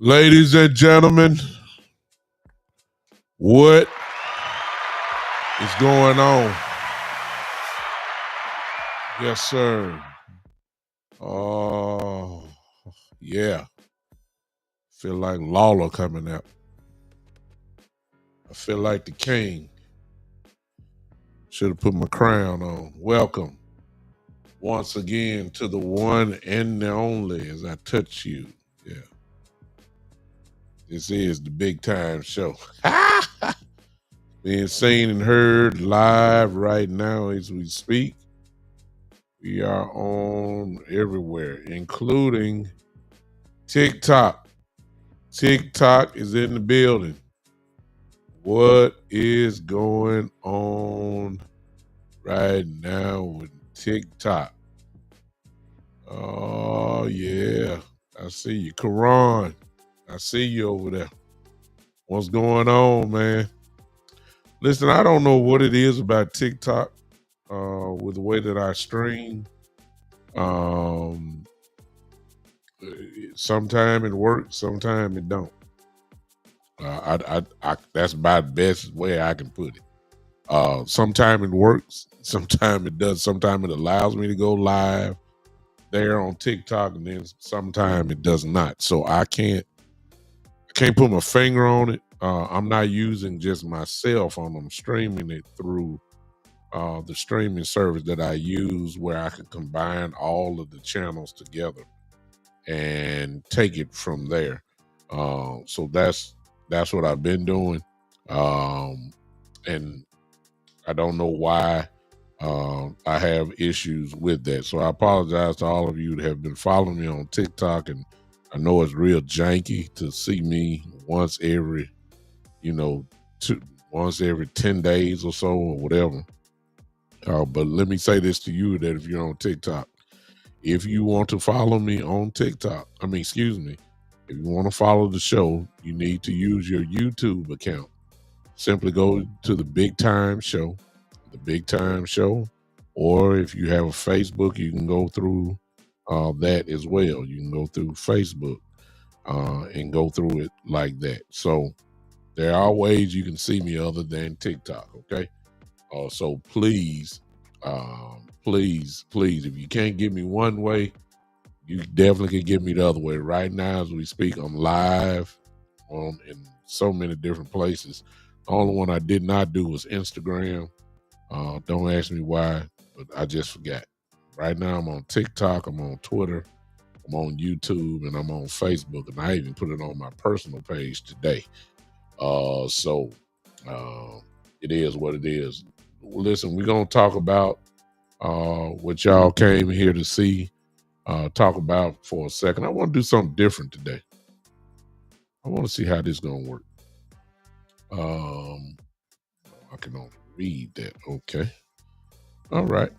Ladies and gentlemen, what is going on? Yes, sir. Oh, yeah. Feel like Lawler coming up. I feel like the king. Should have put my crown on. Welcome once again to the one and the only as I touch you. Yeah. This is the big time show. Being seen and heard live right now as we speak. We are on everywhere, including TikTok. TikTok is in the building. What is going on right now with TikTok? Oh, yeah. I see you. Karan, I see you over there. What's going on, man? Listen, I don't know what it is about TikTok with the way that I stream. Sometime it works, sometime it don't. That's about the best way I can put it. Sometimes it works, sometimes it does, sometimes it allows me to go live there on TikTok, and then sometimes it does not. So I can't put my finger on it. I'm not using just my cell phone. I'm streaming it through the streaming service that I use, where I can combine all of the channels together and take it from there. So that's what I've been doing, and I don't know why I have issues with that. So I apologize to all of you that have been following me on TikTok, and I know it's real janky to see me once every, you know, once every 10 days or so or whatever. But let me say this to you, that if you're on TikTok, if you want to follow me on TikTok, excuse me, if you want to follow the show, you need to use your YouTube account. Simply go to the Big Time Show, or if you have a Facebook, you can go through that as well. You can go through Facebook and go through it like that. So there are ways you can see me other than TikTok. Okay. So please, please, if you can't get me one way, you definitely can get me the other way. Right now, as we speak, I'm live on in so many different places. The only one I did not do was Instagram. Don't ask me why, but I just forgot. Right now, I'm on TikTok, I'm on Twitter, I'm on YouTube, and I'm on Facebook, and I even put it on my personal page today. So it is what it is. Listen, we're gonna talk about what y'all came here to see, talk about for a second. I want to do something different today. I want to see how this gonna work. Um, I can only read that. Okay. All right.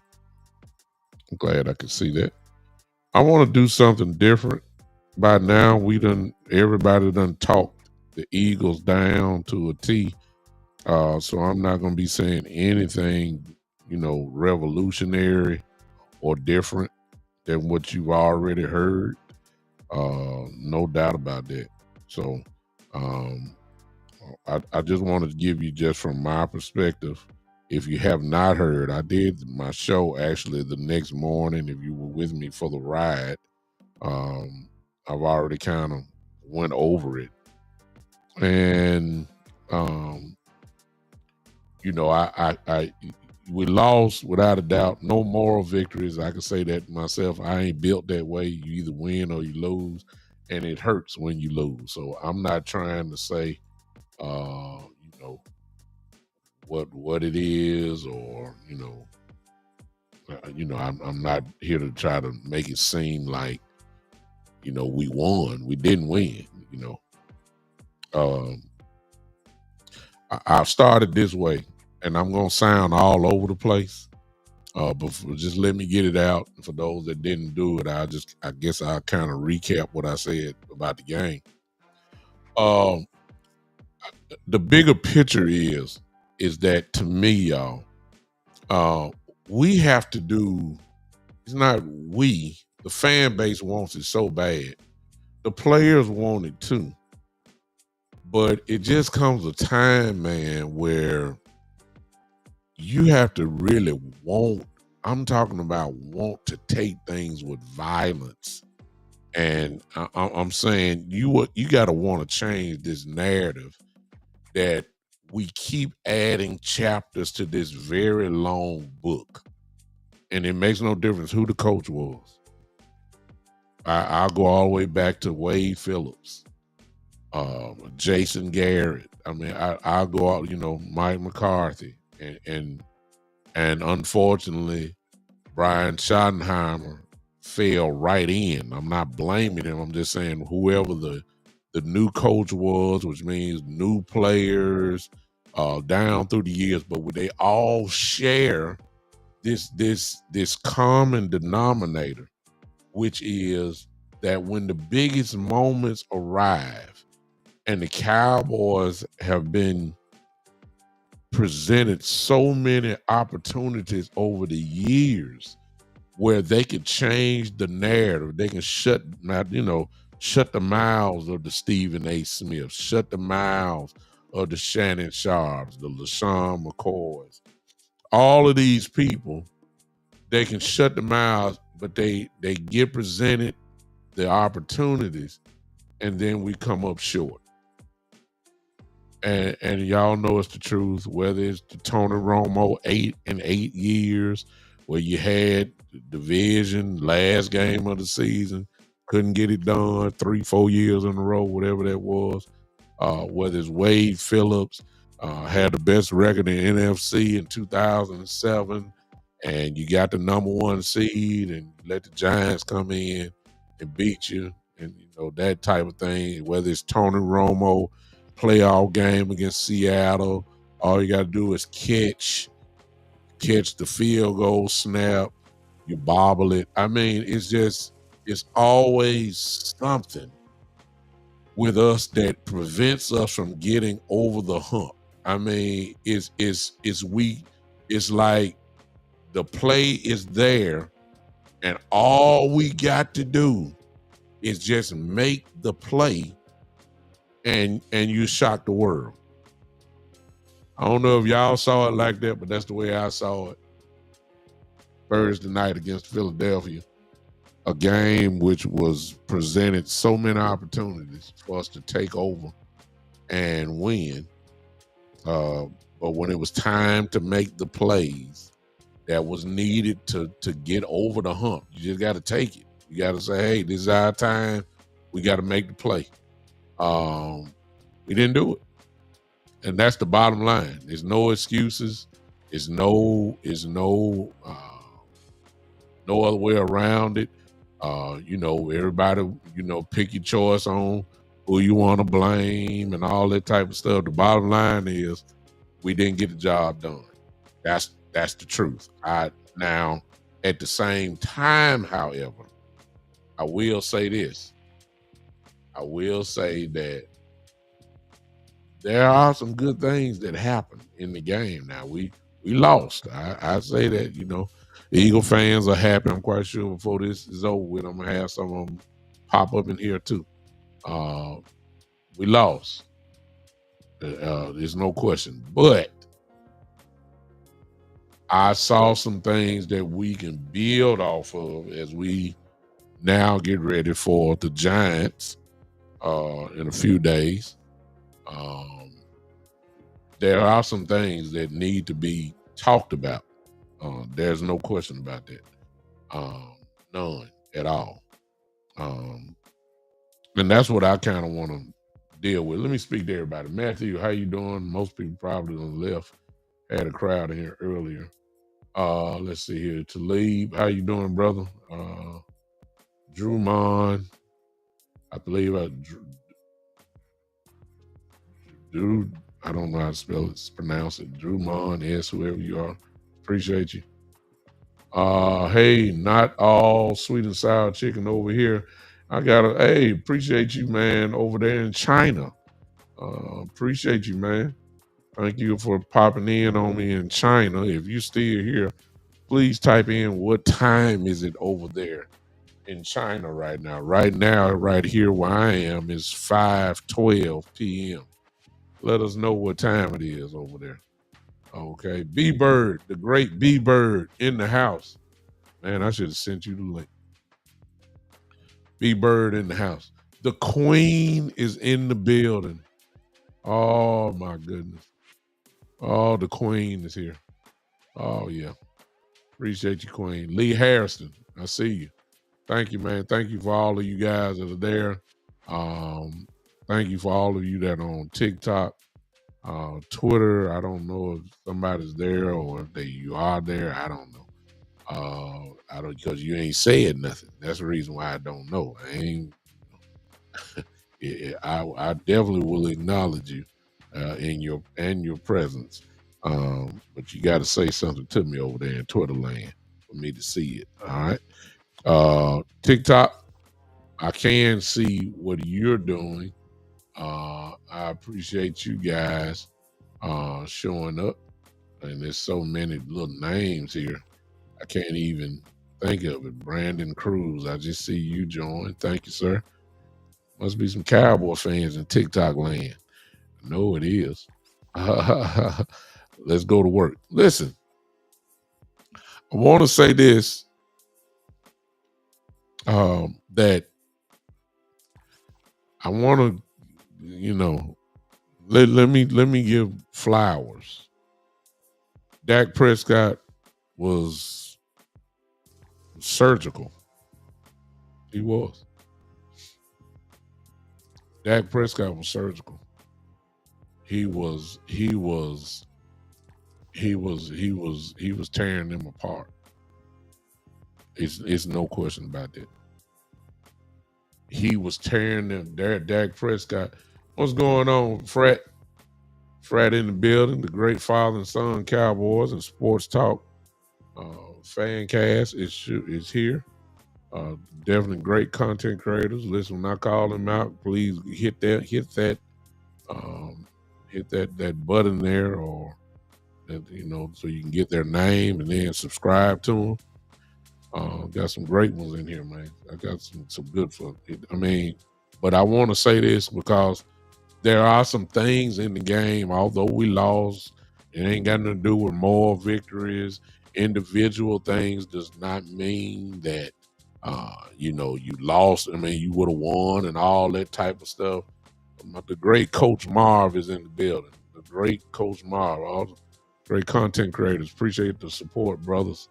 I'm glad I can see that. I want to do something different. By now, everybody done talked the Eagles down to a T. So I'm not gonna be saying anything, revolutionary or different than what you've already heard. No doubt about that. So um, I just wanted to give you, just from my perspective, if you have not heard, I did my show actually the next morning. If you were with me for the ride, um, I've already kind of went over it. And um, I we lost without a doubt. No moral victories. I can say that myself. I ain't built that way. You either win or you lose, and it hurts when you lose. So I'm not trying to say, uh, you know, what it is, or I'm not here to try to make it seem like we won. We didn't win. Um, I've started this way, and I'm gonna sound all over the place. But just let me get it out. For those that didn't do it, I guess I'll kind of recap what I said about the game. Um, the bigger picture is that, to me, y'all, uh, we have to do. It's not we. The fan base wants it so bad. The players want it too. But it just comes a time, man, where you have to really want. I'm talking about want to take things with violence, and I'm saying you got to want to change this narrative that we keep adding chapters to this very long book, and it makes no difference who the coach was. I'll go all the way back to Wade Phillips, Jason Garrett. I'll go out, Mike McCarthy, and unfortunately, Brian Schottenheimer fell right in. I'm not blaming him. I'm just saying whoever the new coach was, which means new players down through the years, but they all share this common denominator, which is that when the biggest moments arrive, and the Cowboys have been presented so many opportunities over the years where they can change the narrative. They can shut Shut the mouths of the Stephen A. Smiths. Shut the mouths of the Shannon Sharps, the LaShawn McCoys. All of these people, they can shut the mouths, but they get presented the opportunities, and then we come up short. And y'all know it's the truth, whether it's the Tony Romo 8 in 8 years, where you had the division last game of the season, couldn't get it done 3-4 years in a row, whatever that was. Whether it's Wade Phillips, had the best record in NFC in 2007, and you got the number 1 seed and let the Giants come in and beat you, and that type of thing. Whether it's Tony Romo playoff game against Seattle, all you got to do is catch the field goal snap, you bobble it. I mean, it's always something with us that prevents us from getting over the hump. I mean, it's like the play is there, and all we got to do is just make the play, and you shock the world. I don't know if y'all saw it like that, but that's the way I saw it Thursday night against Philadelphia. A game which was presented so many opportunities for us to take over and win. But when it was time to make the plays that was needed to get over the hump, you just got to take it. You got to say, hey, this is our time. We got to make the play. We didn't do it. And that's the bottom line. There's no excuses. There's no other way around it. Everybody, pick your choice on who you want to blame and all that type of stuff. The bottom line is we didn't get the job done. That's the truth. Now, at the same time, however, I will say this. I will say that there are some good things that happened in the game. Now, we lost. I say that, the Eagle fans are happy. I'm quite sure before this is over with, I'm going to have some of them pop up in here too. We lost. There's no question. But I saw some things that we can build off of as we now get ready for the Giants in a few days. There are some things that need to be talked about. There's no question about that. None at all. And that's what I kind of want to deal with. Let me speak to everybody. Matthew, how you doing? Most people probably on the left had a crowd in here earlier. Let's see here. Talib, how you doing, brother? Drew Mon, I believe Drew, I don't know how to pronounce it. Drew Mon, yes, whoever you are. Appreciate you. Hey, not all sweet and sour chicken over here. Appreciate you, man, over there in China. Appreciate you, man. Thank you for popping in on me in China. If you're still here, please type in what time is it over there in China right now. Right now, right here where I am is 5:12 p.m. Let us know what time it is over there. Okay. B-Bird, the great B-Bird in the house. Man, I should have sent you the link. B-Bird in the house. The Queen is in the building. Oh, my goodness. Oh, the Queen is here. Oh, yeah. Appreciate you, Queen. Lee Harrison, I see you. Thank you, man. Thank you for all of you guys that are there. Thank you for all of you that are on TikTok, Twitter. I don't know if somebody's there or if you are there. I don't know. I don't, because you ain't said nothing. That's the reason why I don't know. I definitely will acknowledge you in your presence. But you got to say something to me over there in Twitter land for me to see it. All right. TikTok, I can see what you're doing. I appreciate you guys showing up. And there's so many little names here. I can't even think of it. Brandon Cruz, I just see you join. Thank you, sir. Must be some Cowboy fans in TikTok land. I know it is. Let's go to work. Listen, I want to say this, that I want to, let me give flowers. Dak Prescott was surgical. He was. Dak Prescott was surgical. He was tearing them apart. It's no question about that. He was tearing them. Dak Prescott. What's going on, Frat? Frat in the building. The great father and son Cowboys and sports talk fan cast is here. Definitely great content creators. Listen, when I call them out, please um, hit that button there, or that, so you can get their name and then subscribe to them. Got some great ones in here, man. I got some good for. I mean, but I want to say this because there are some things in the game. Although we lost, it ain't got nothing to do with moral victories. Individual things does not mean that you lost. I mean, you would have won and all that type of stuff. But the great Coach Marv is in the building. The great Coach Marv, all the great content creators. Appreciate the support, brothers.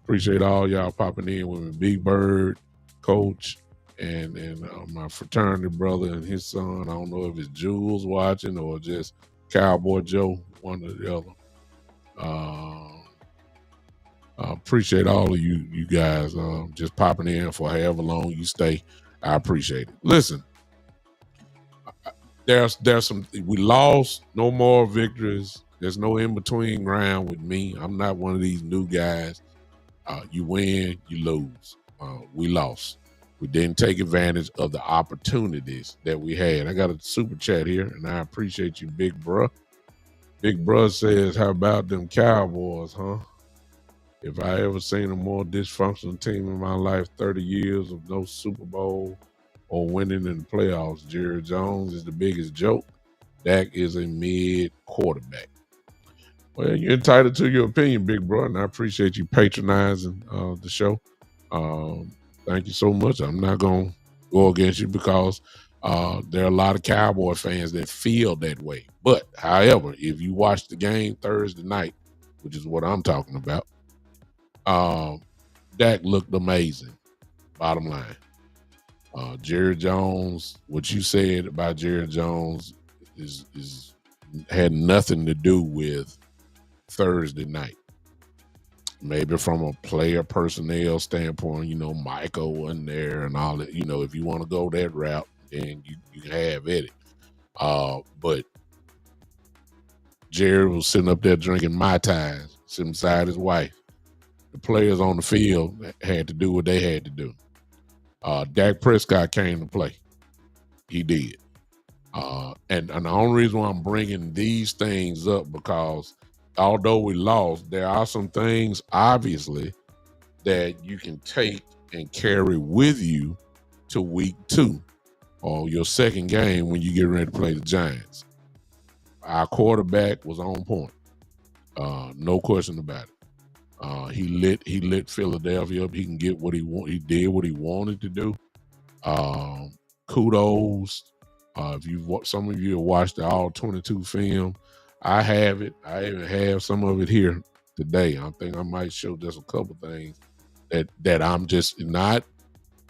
Appreciate all y'all popping in with me. Big Bird, Coach, and my fraternity brother and his son. I don't know if it's Jules watching or just Cowboy Joe, one or the other. I appreciate all of you guys just popping in for however long you stay. I appreciate it. Listen, there's some, we lost, no more victories. There's no in between ground with me. I'm not one of these new guys. You win, you lose. We lost. We didn't take advantage of the opportunities that we had. I got a super chat here, and I appreciate you, Big Bruh. Big Bruh says, how about them Cowboys, huh? If I ever seen a more dysfunctional team in my life, 30 years of no Super Bowl or winning in the playoffs, Jerry Jones is the biggest joke. Dak is a mid quarterback. Well, you're entitled to your opinion, big bro, and I appreciate you patronizing the show. Thank you so much. I'm not going to go against you because there are a lot of Cowboy fans that feel that way. But, however, if you watch the game Thursday night, which is what I'm talking about, Dak looked amazing, bottom line. Jerry Jones, what you said about Jerry Jones is had nothing to do with Thursday night. Maybe from a player personnel standpoint, Michael wasn't there and all that. If you want to go that route, then you can have at it. But Jerry was sitting up there drinking Mai Tais, sitting beside his wife. The players on the field had to do what they had to do. Dak Prescott came to play. He did. And the only reason why I'm bringing these things up because although we lost, there are some things, obviously, that you can take and carry with you to week 2 or your second game when you get ready to play the Giants. Our quarterback was on point. No question about it. He lit Philadelphia up. He can get what he want. He did what he wanted to do. Kudos. If some of you have watched the all 22 film, I have it. I even have some of it here today. I think I might show just a couple things that I'm just not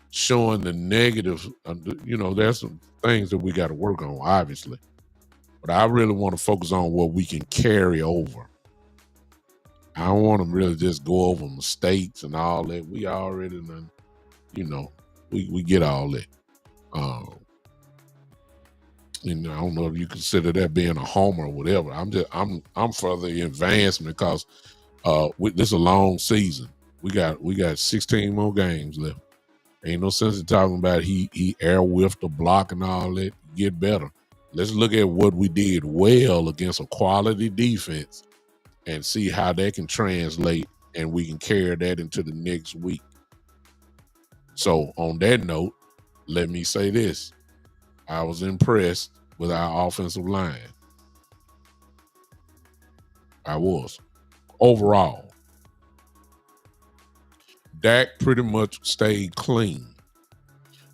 showing the negative. There's some things that we got to work on, obviously, but I really want to focus on what we can carry over. I don't want to really just go over mistakes and all that. We already done, we get all that. I don't know if you consider that being a homer or whatever. I'm for the advancement because this is a long season. We got 16 more games left. Ain't no sense in talking about he air whiffed the block and all that. Get better. Let's look at what we did well against a quality defense and see how that can translate, and we can carry that into the next week. So on that note, let me say this. I was impressed with our offensive line. I was. Overall, Dak pretty much stayed clean.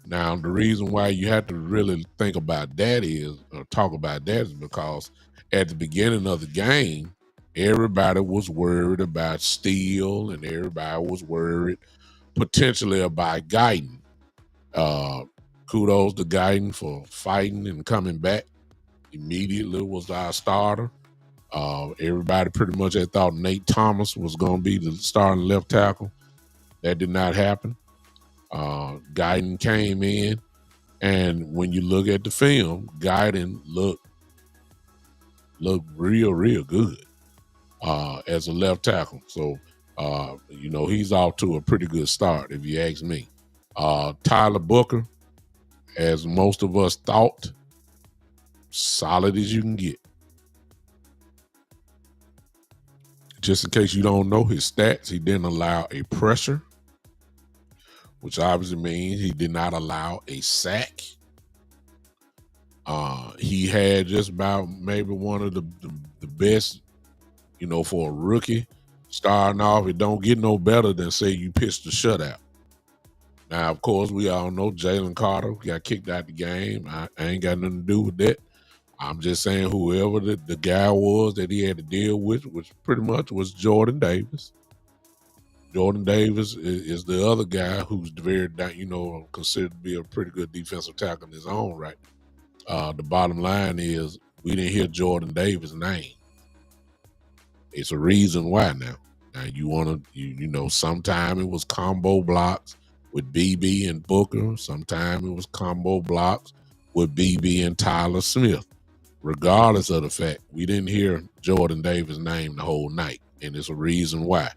Now, the reason why you have to really think about that is, or talk about that, is because at the beginning of the game, everybody was worried about Steele and everybody was worried potentially about Guyton. Kudos to Guyton for fighting and coming back. Immediately was our starter. Everybody pretty much had thought Nate Thomas was going to be the starting left tackle. That did not happen. Guyton came in, and when you look at the film, Guyton looked real good as a left tackle. So, he's off to a pretty good start, if you ask me. Tyler Booker, as most of us thought, solid as you can get. Just in case you don't know his stats, he didn't allow a pressure, which obviously means he did not allow a sack. He had just about maybe one of the best, for a rookie starting off. It don't get no better than say you pitched a shutout. Now, of course, we all know Jalen Carter got kicked out the game. I ain't got nothing to do with that. I'm just saying whoever the guy was that he had to deal with, which pretty much was Jordan Davis. Jordan Davis is the other guy who's very, considered to be a pretty good defensive tackle in his own right. The bottom line is we didn't hear Jordan Davis' name. It's a reason why now. Now you want to, sometime it was combo blocks with BB and Booker. Sometime it was combo blocks with BB and Tyler Smith. Regardless of the fact, we didn't hear Jordan Davis' name the whole night. And it's a reason why.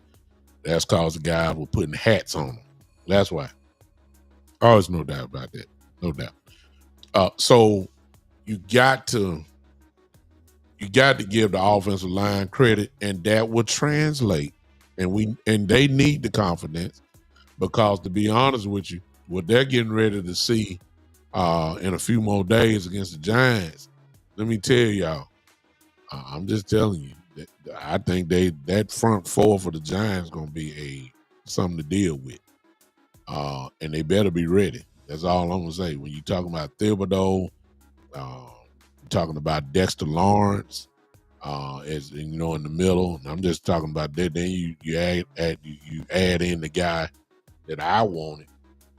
That's because the guys were putting hats on him. That's why. Oh, there's no doubt about that. No doubt. So you got to give the offensive line credit, and that will translate. And they need the confidence, because to be honest with you, what they're getting ready to see in a few more days against the Giants, let me tell y'all, I'm just telling you, that I think that front four for the Giants going to be something to deal with. And they better be ready. That's all I'm going to say. When you're talking about Thibodeau, you're talking about Dexter Lawrence, as in the middle. And I'm just talking about that. Then you add in the guy that I wanted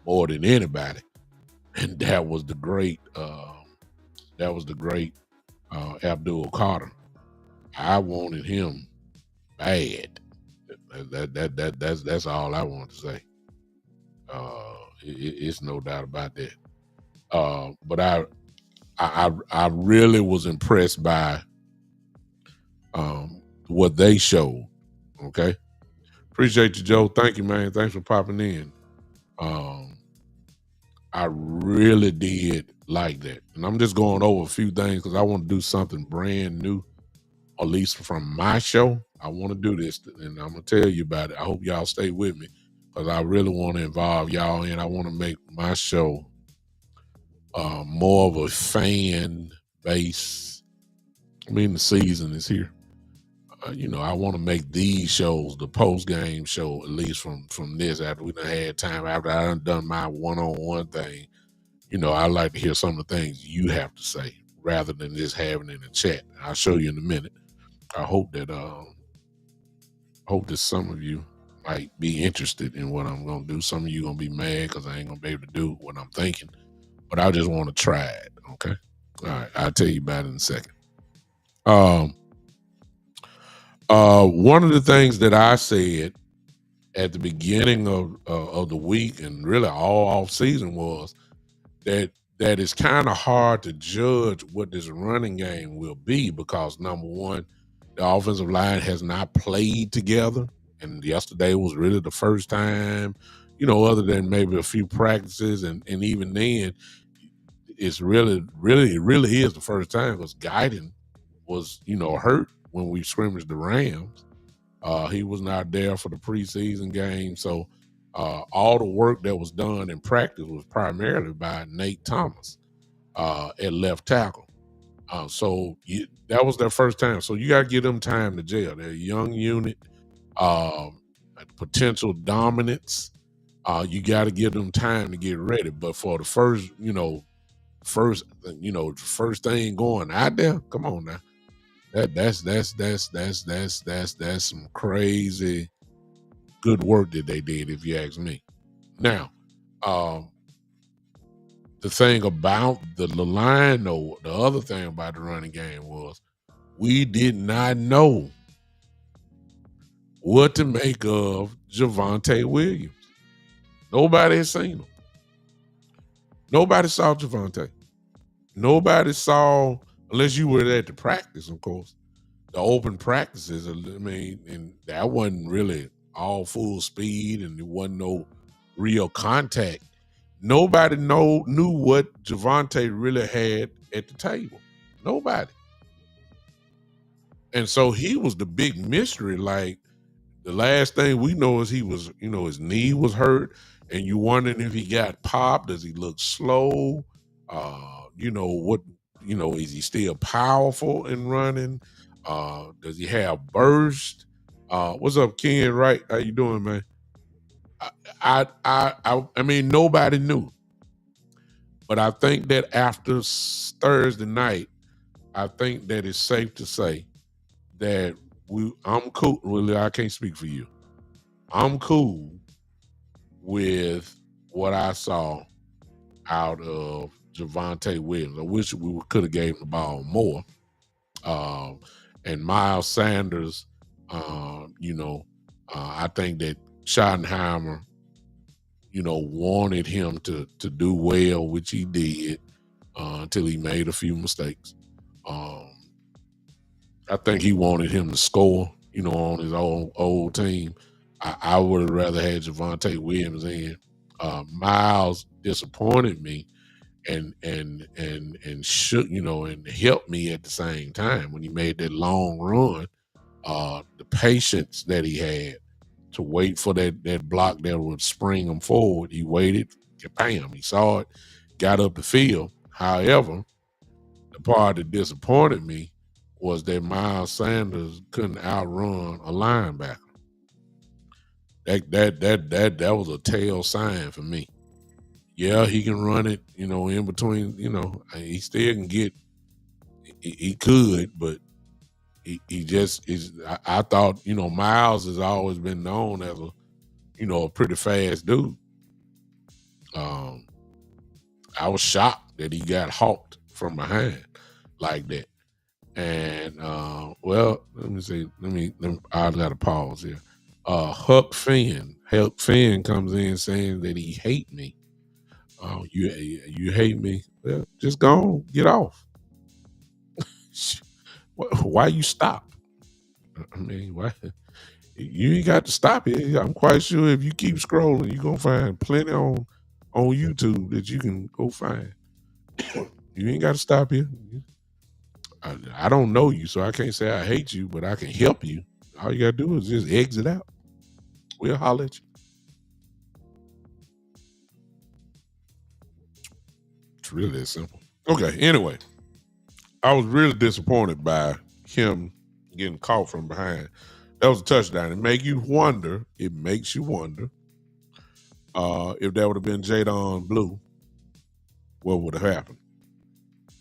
more than anybody, and that was the great Abdul Carter. I wanted him bad. That's all I want to say. It's no doubt about that. But I really was impressed by what they showed. Okay, appreciate you, Joe. Thank you, man. Thanks for popping in. I really did like that, and I'm just going over a few things because I want to do something brand new, at least from my show. I want to do this, and I'm gonna tell you about it. I hope y'all stay with me, because I really want to involve y'all in. I want to make my show more of a fan base. I mean, the season is here. I want to make these shows, the post-game show, at least from this, after we done had time, after I done my one-on-one thing. I like to hear some of the things you have to say rather than just having it in the chat. I'll show you in a minute. I hope that some of you might be interested in what I'm going to do. Some of you going to be mad because I ain't going to be able to do what I'm thinking, but I just want to try it. Okay. All right. I'll tell you about it in a second. One of the things that I said at the beginning of the week and really all off season was that it's kind of hard to judge what this running game will be, because number one, the offensive line has not played together, and yesterday was really the first time, other than maybe a few practices, and even then, it's really is the first time, because Guyton was hurt when we scrimmaged the Rams. He was not there for the preseason game. So all the work that was done in practice was primarily by Nate Thomas. at left tackle. That was their first time. So you got to give them time to gel. They're a young unit, potential dominance. You got to give them time to get ready. But for the first thing going out there, come on now. That's some crazy good work that they did, if you ask me. Now, the thing about the line, though, the other thing about the running game was we did not know what to make of Javonte Williams. Nobody had seen him. Nobody saw Javonte. Nobody saw, unless you were at the practice, of course, the open practices. I mean, and that wasn't really all full speed, and there wasn't no real contact. Nobody knew what Javonte really had at the table. Nobody. And so he was the big mystery. Like, the last thing we know is he was, his knee was hurt, and you wondering if he got popped. Does he look slow? Is he still powerful in running? Does he have burst? What's up, Ken? Right? How you doing, man? I mean, nobody knew. But I think that after Thursday night, I think that it's safe to say that I'm cool. Really, I can't speak for you. I'm cool with what I saw out of Javonte Williams. I wish we could have gave him the ball more. And Miles Sanders, I think that Schottenheimer, wanted him to do well, which he did, until he made a few mistakes. I think he wanted him to score, on his old team. I would have rather had Javonte Williams in. Miles disappointed me and should, and helped me at the same time when he made that long run. The patience that he had to wait for that block that would spring him forward. He waited, bam, he saw it, got up the field. However, the part that disappointed me was that Miles Sanders couldn't outrun a linebacker. That was a tail sign for me. Yeah, he can run it, in between, he still can get, he could, but he just is. I thought, Miles has always been known as a pretty fast dude. I was shocked that he got hawked from behind like that. And well, let me see. I got to pause here. Huck Finn comes in saying that he hate me. You hate me? Well, just go on, get off. Why you stop? I mean, why? You ain't got to stop it. I'm quite sure if you keep scrolling, you're gonna find plenty on YouTube that you can go find. You ain't got to stop here. I don't know you, so I can't say I hate you, but I can help you. All you gotta do is just exit out. We'll holler at you. It's really that simple. Okay, anyway, I was really disappointed by him getting caught from behind. That was a touchdown. It makes you wonder if that would have been Jadon Blue, what would have happened?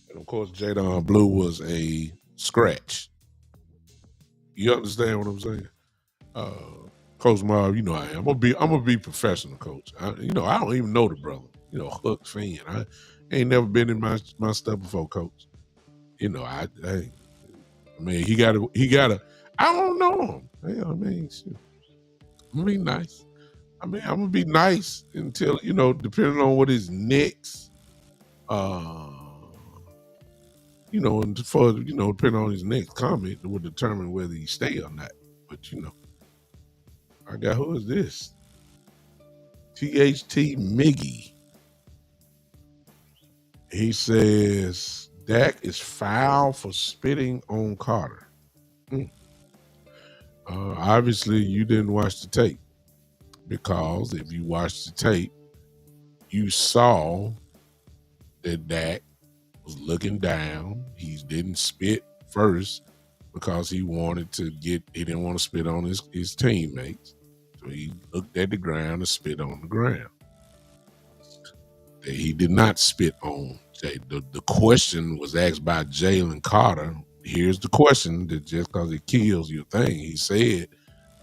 And of course, Jadon Blue was a scratch. You understand what I'm saying? Coach Marv, I am. I'm gonna be professional, Coach. I don't even know the brother. Huck Finn. I ain't never been in my stuff before, Coach. I mean, he got to. I don't know him. I mean, shoot. I'm gonna be nice. I'm gonna be nice until depending on what his next, and for depending on his next comment, it will determine whether he stay or not. But I got, who is this? THT Miggy. He says Dak is foul for spitting on Carter. Obviously, you didn't watch the tape, because if you watched the tape, you saw that Dak was looking down. He didn't spit first because he didn't want to spit on his teammates. So he looked at the ground and spit on the ground. He did not spit on Jay. The question was asked by Jalen Carter. Here's the question that just because it kills your thing. He said,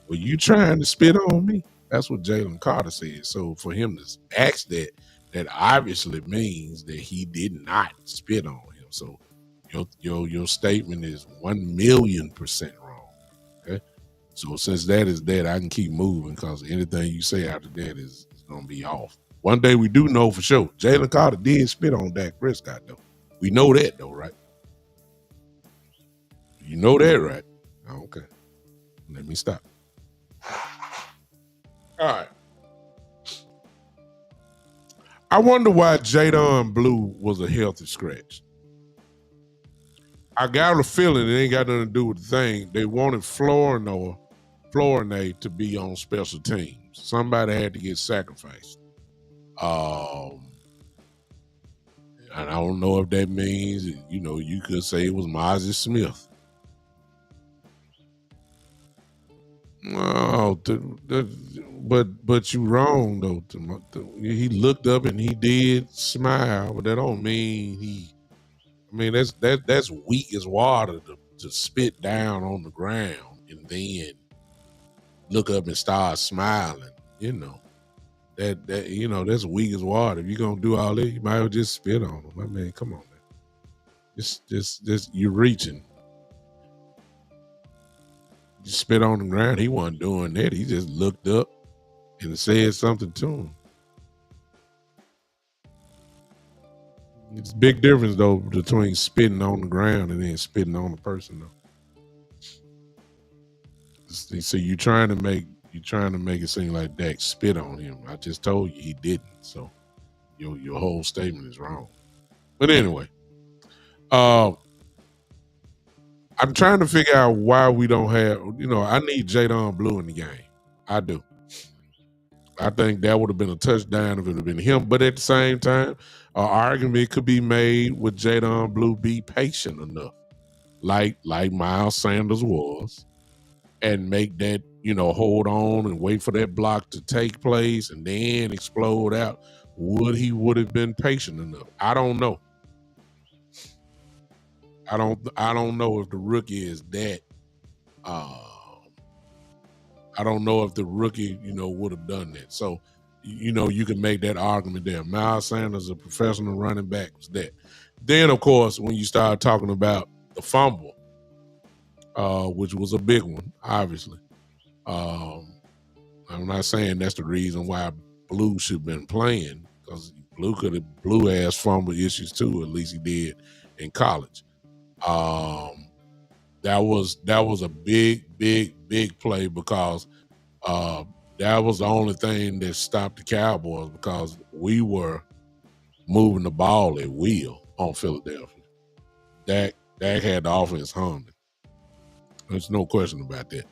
"Were you trying to spit on me?" That's what Jalen Carter said. So for him to ask that, that obviously means that he did not spit on him. So your statement is 1,000,000% wrong. Okay. So since that is that, I can keep moving because anything you say after that is gonna be off. One day we do know for sure. Jalen Carter did spit on Dak Prescott, though. We know that though, right? You know that, right? Okay. Let me stop. All right. I wonder why Jadon Blue was a healthy scratch. I got a feeling it ain't got nothing to do with the thing. They wanted Flournoy to be on special teams. Somebody had to get sacrificed. And I don't know if that means, you could say it was Mozzie Smith. No, but you wrong though. He looked up and he did smile, but that don't mean he. I mean that's weak as water to spit down on the ground and then look up and start smiling. That's weak as water. If you're gonna do all that, you might as well just spit on him. I mean, come on, man. Just you're reaching. You spit on the ground. He wasn't doing that. He just looked up and said something to him. It's a big difference though between spitting on the ground and then spitting on a person though. So you're trying to make it seem like Dak spit on him. I just told you he didn't. So your whole statement is wrong. But anyway, I'm trying to figure out why we don't have. I need Jadon Blue in the game. I do. I think that would have been a touchdown if it had been him. But at the same time, an argument could be made with Jadon Blue be patient enough, like Miles Sanders was, and make that, hold on and wait for that block to take place and then explode out. Would have been patient enough? I don't know. I don't know if the rookie is that. I don't know if the rookie, would have done that. So, you can make that argument there. Miles Sanders, a professional running back, was that. Then, of course, when you start talking about the fumble, which was a big one, obviously. I'm not saying that's the reason why Blue should have been playing, because Blue has fumble issues too. At least he did in college. That was a big play because that was the only thing that stopped the Cowboys, because we were moving the ball at will on Philadelphia. Dak had the offense humming. There's no question about that.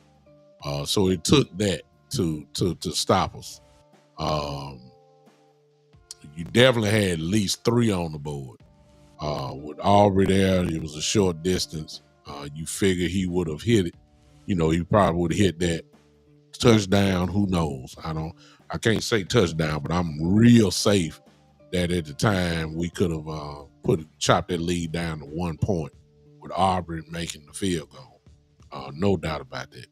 So it took that to stop us. You definitely had at least 3 on the board. With Aubrey there, it was a short distance. You figure he would have hit it. He probably would have hit that touchdown. Who knows? I can't say touchdown, but I'm real safe that at the time we could have chopped that lead down to 1 point with Aubrey making the field goal. No doubt about that.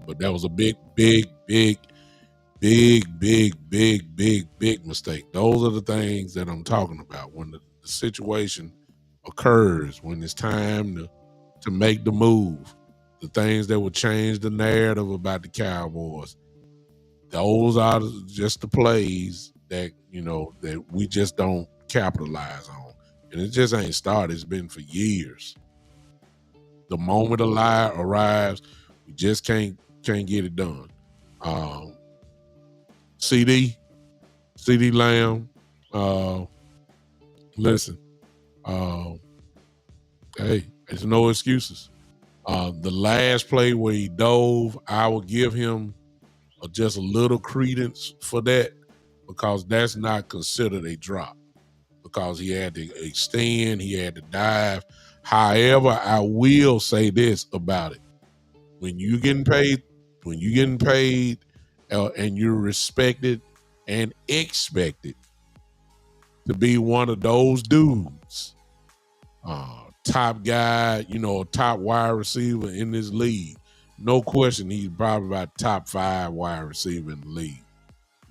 But that was a big mistake. Those are the things that I'm talking about. When the situation occurs, when it's time to make the move, the things that would change the narrative about the Cowboys, those are just the plays that that we just don't capitalize on. And it just ain't started. It's been for years. The moment a lie arrives, we just can't get it done. CD Lamb, listen, hey, there's no excuses. The last play where he dove, I would give him just a little credence for that, because that's not considered a drop. because he had to extend, he had to dive. However, I will say this about it. When you're getting paid, and you're respected and expected to be one of those dudes, top guy, top wide receiver in this league, no question he's probably about top 5 wide receiver in the league.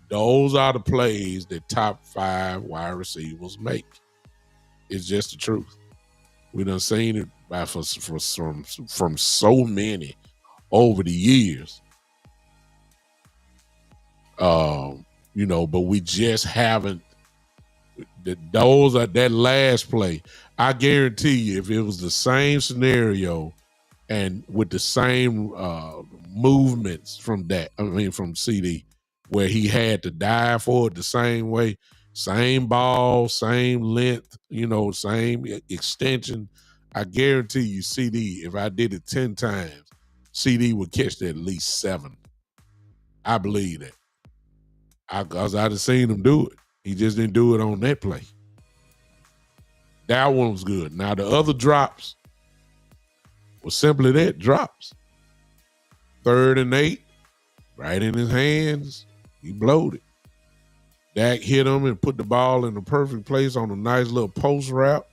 Those are the plays that top 5 wide receivers make. It's just the truth. We done seen it from so many over the years. But we just haven't. That last play, I guarantee you, if it was the same scenario and with the same movements from CD, where he had to dive for it the same way, same ball, same length, same extension, I guarantee you CD, if I did it 10 times, CD would catch that at least 7. I believe that. Because I'd have seen him do it. He just didn't do it on that play. That one was good. Now, the other drops was simply that, drops. 3rd and 8, right in his hands. He blowed it. Dak hit him and put the ball in the perfect place on a nice little post route.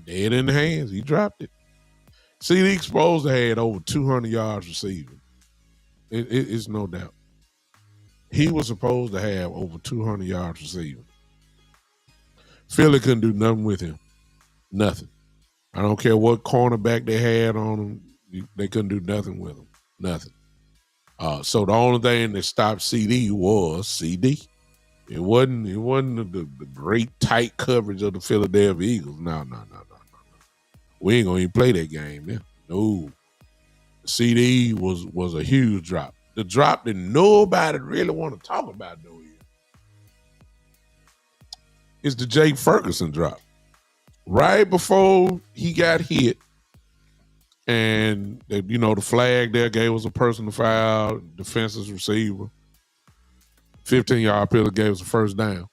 Dead in the hands. He dropped it. CD supposed to had over 200 yards receiving. It's no doubt. He was supposed to have over 200 yards receiving. Philly couldn't do nothing with him. Nothing. I don't care what cornerback they had on him. They couldn't do nothing with him. Nothing. So the only thing that stopped CD was CD. It wasn't the great tight coverage of the Philadelphia Eagles. No. We ain't gonna even play that game. Yeah. No. CD was a huge drop. The drop that nobody really want to talk about though is the Jake Ferguson drop. Right before he got hit, and the flag there gave us a personal foul, defenseless receiver, 15-yard penalty gave us a first down.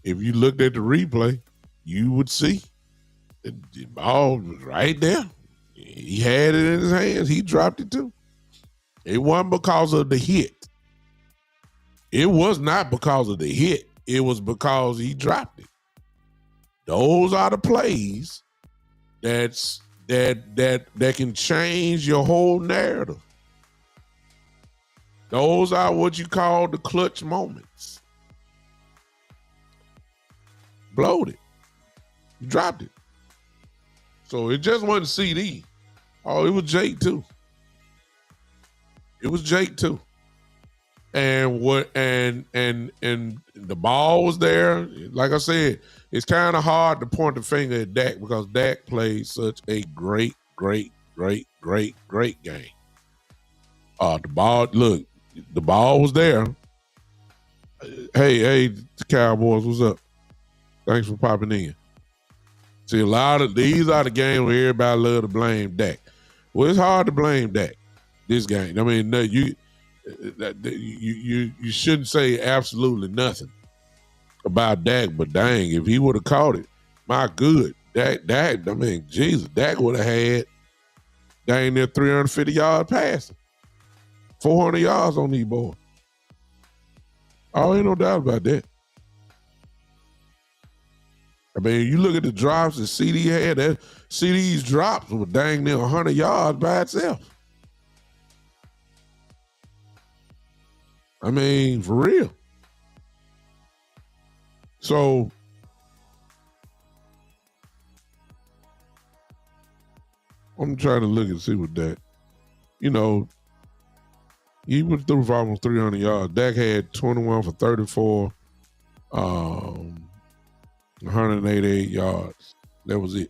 If you looked at the replay, you would see the ball was right there. He had it in his hands. He dropped it too. It wasn't because of the hit. It was not because of the hit. It was because he dropped it. Those are the plays that can change your whole narrative. Those are what you call the clutch moments. Blowed it. You dropped it. So it just wasn't CD. Oh, it was Jake too. It was Jake too. And the ball was there. Like I said, it's kind of hard to point the finger at Dak because Dak played such a great game. The ball was there. Hey, Cowboys, what's up? Thanks for popping in. See, these are the games where everybody love to blame Dak. Well, it's hard to blame Dak this game. I mean, no, you shouldn't say absolutely nothing about Dak, but dang, if he would have caught it, my good, Dak, I mean, Jesus, Dak would have had dang near 350 yards passing, 400 yards on these boys. Oh, ain't no doubt about that. I mean, you look at the drops that CD had, that CD's drops were dang near 100 yards by itself. I mean, for real. So, I'm trying to look and see what that, he went through for almost 300 yards. Dak had 21 for 34, 188 yards. That was it.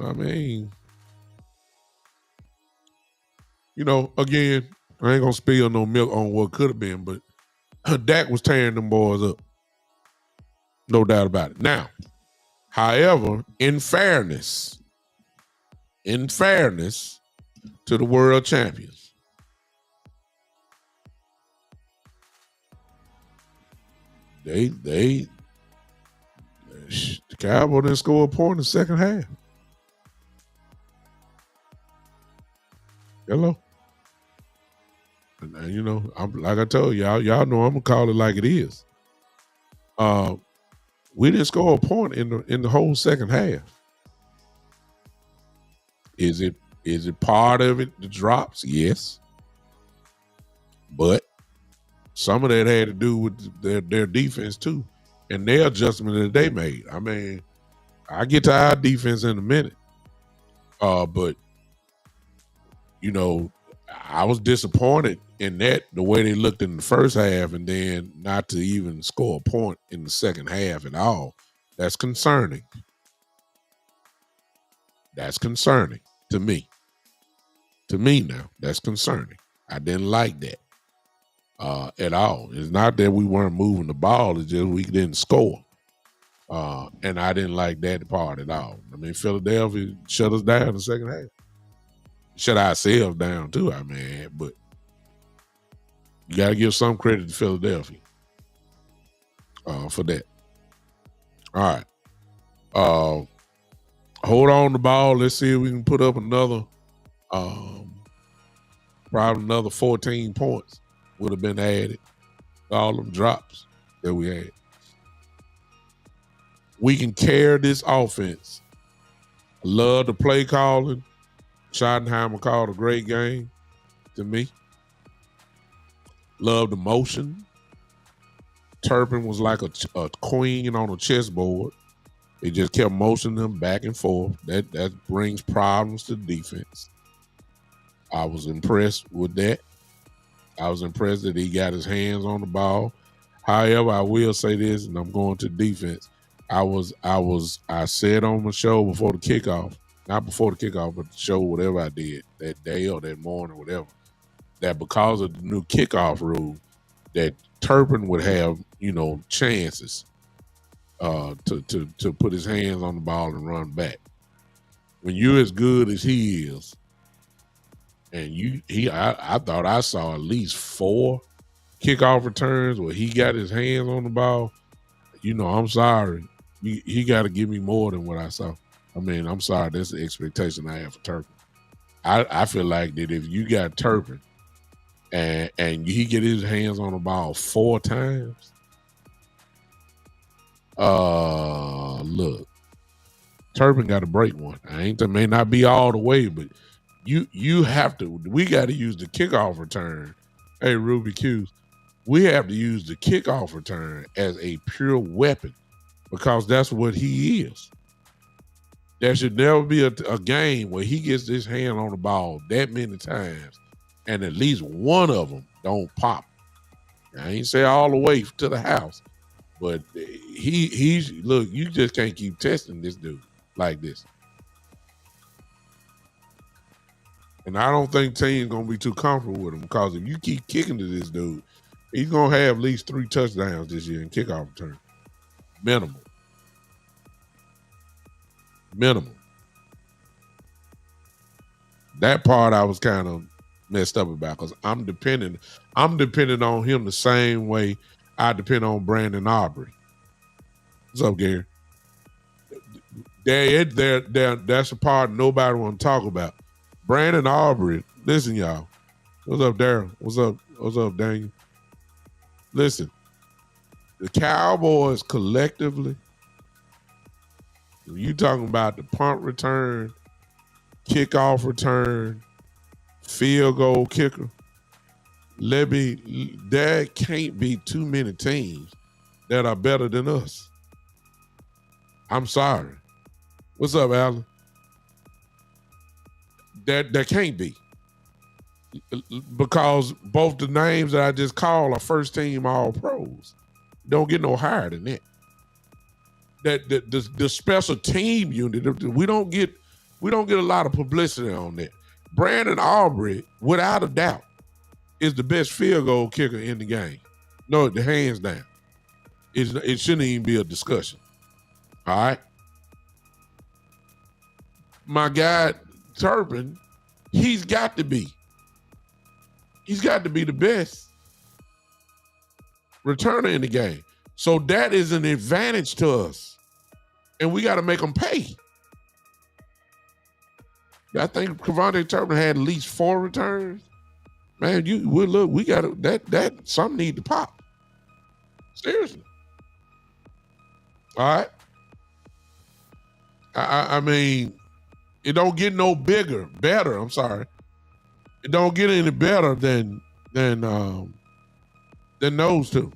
I mean, again, I ain't gonna spill no milk on what could have been, but Dak was tearing them boys up. No doubt about it. Now, however, in fairness to the world champions, the Cowboys didn't score a point in the second half. Hello. And you know, I'm like I told y'all know I'm gonna call it like it is. We didn't score a point in the whole second half. Is it part of it, the drops? Yes. But some of that had to do with their defense too, and their adjustment that they made. I mean, I get to our defense in a minute. But you know, I was disappointed in that, the way they looked in the first half, and then not to even score a point in the second half at all. That's concerning. That's concerning to me. To me now, that's concerning. I didn't like that at all. It's not that we weren't moving the ball, it's just we didn't score. And I didn't like that part at all. I mean, Philadelphia shut us down in the second half. Shut ourselves down too, I mean, but you got to give some credit to Philadelphia for that. All right. Hold on the ball. Let's see if we can put up another, probably another 14 points would have been added. All them drops that we had. We can carry this offense. I love the play calling. Schottenheimer called a great game to me. Love the motion. Turpin was like a queen on a chessboard. They just kept motioning them back and forth. That brings problems to the defense. I was impressed with that. I was impressed that he got his hands on the ball. However, I will say this, and I'm going to defense. I said on the show before the kickoff, not before the kickoff, but the show, whatever I did that day or that morning, whatever, that because of the new kickoff rule, that Turpin would have, chances to put his hands on the ball and run back. When you're as good as he is, and I thought I saw at least 4 kickoff returns where he got his hands on the ball. I'm sorry. He got to give me more than what I saw. I mean, I'm sorry. That's the expectation I have for Turpin. I feel like that if you got Turpin and he get his hands on the ball 4 times, look, Turpin got to break one. That may not be all the way, but you have to. We got to use the kickoff return. Hey, Ruby Q's, we have to use the kickoff return as a pure weapon because that's what he is. There should never be a game where he gets his hand on the ball that many times and at least one of them don't pop. I ain't say all the way to the house, but he's look, you just can't keep testing this dude like this. And I don't think team's going to be too comfortable with him because if you keep kicking to this dude, he's going to have at least 3 touchdowns this year in kickoff return. Minimum. That part I was kind of messed up about because I'm depending on him the same way I depend on Brandon Aubrey. What's up, Gary? That's a part nobody want to talk about. Brandon Aubrey, listen, y'all. What's up, Darryl? What's up, Daniel? Listen, the Cowboys collectively, if you talking about the punt return, kickoff return, field goal kicker, there can't be too many teams that are better than us. I'm sorry. What's up, Alan? There can't be. Because both the names that I just called are first team all pros. Don't get no higher than that. The special team unit, we don't get a lot of publicity on that. Brandon Aubrey, without a doubt, is the best field goal kicker in the game. No, the hands down. It shouldn't even be a discussion. All right. My guy Turpin, he's got to be the best returner in the game. So that is an advantage to us. And we got to make them pay. I think Cavante Turpin had at least 4 returns. Man, we got that something need to pop. Seriously. All right. I mean, it don't get no better. I'm sorry. It don't get any better than those two.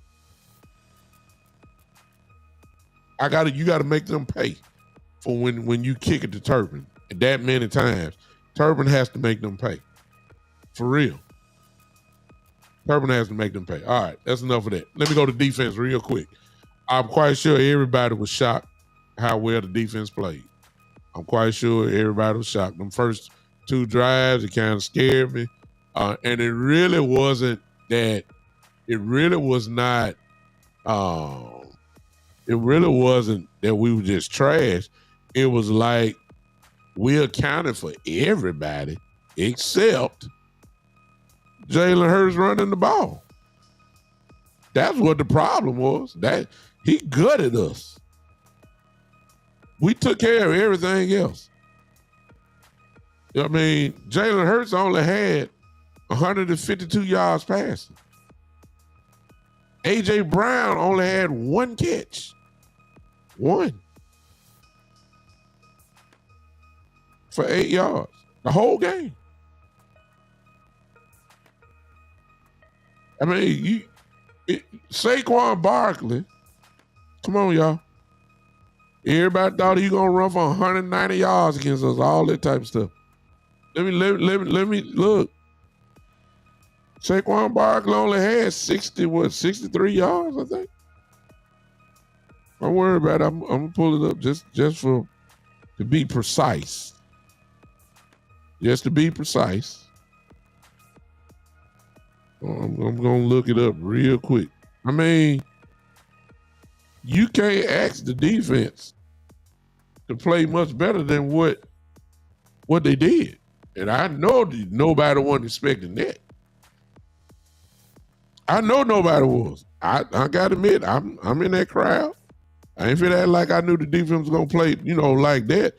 You gotta make them pay for when you kick it to Turpin that many times. Turpin has to make them pay. For real. Turpin has to make them pay. All right, that's enough of that. Let me go to defense real quick. I'm quite sure everybody was shocked how well the defense played. I'm quite sure everybody was shocked. Them first 2 drives, it kind of scared me. And it really wasn't that, it really wasn't that we were just trash. It was like we accounted for everybody except Jalen Hurts running the ball. That's what the problem was. That he gutted us. We took care of everything else. I mean, Jalen Hurts only had 152 yards passing. A.J. Brown only had 1 catch. 1. For 8 yards. The whole game. I mean, Saquon Barkley, come on, y'all. Everybody thought he gonna run for 190 yards against us, all that type of stuff. Let me look. Saquon Barkley only had 63 yards, I think. Don't worry about it. I'm gonna pull it up just to be precise. Just to be precise. I'm gonna look it up real quick. I mean, you can't ask the defense to play much better than what they did. And I know nobody wasn't expecting that. I know nobody was. I gotta admit, I'm in that crowd. I ain't feel that like I knew the defense was gonna play, like that.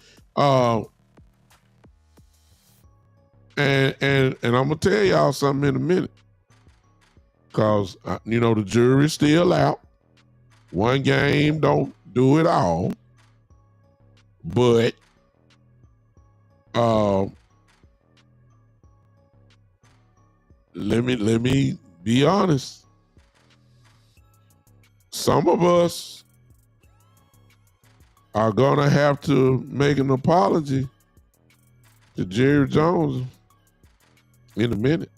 And I'm gonna tell y'all something in a minute. Because, the jury's still out. One game don't do it all. But let me be honest. Some of us are going to have to make an apology to Jerry Jones in a minute.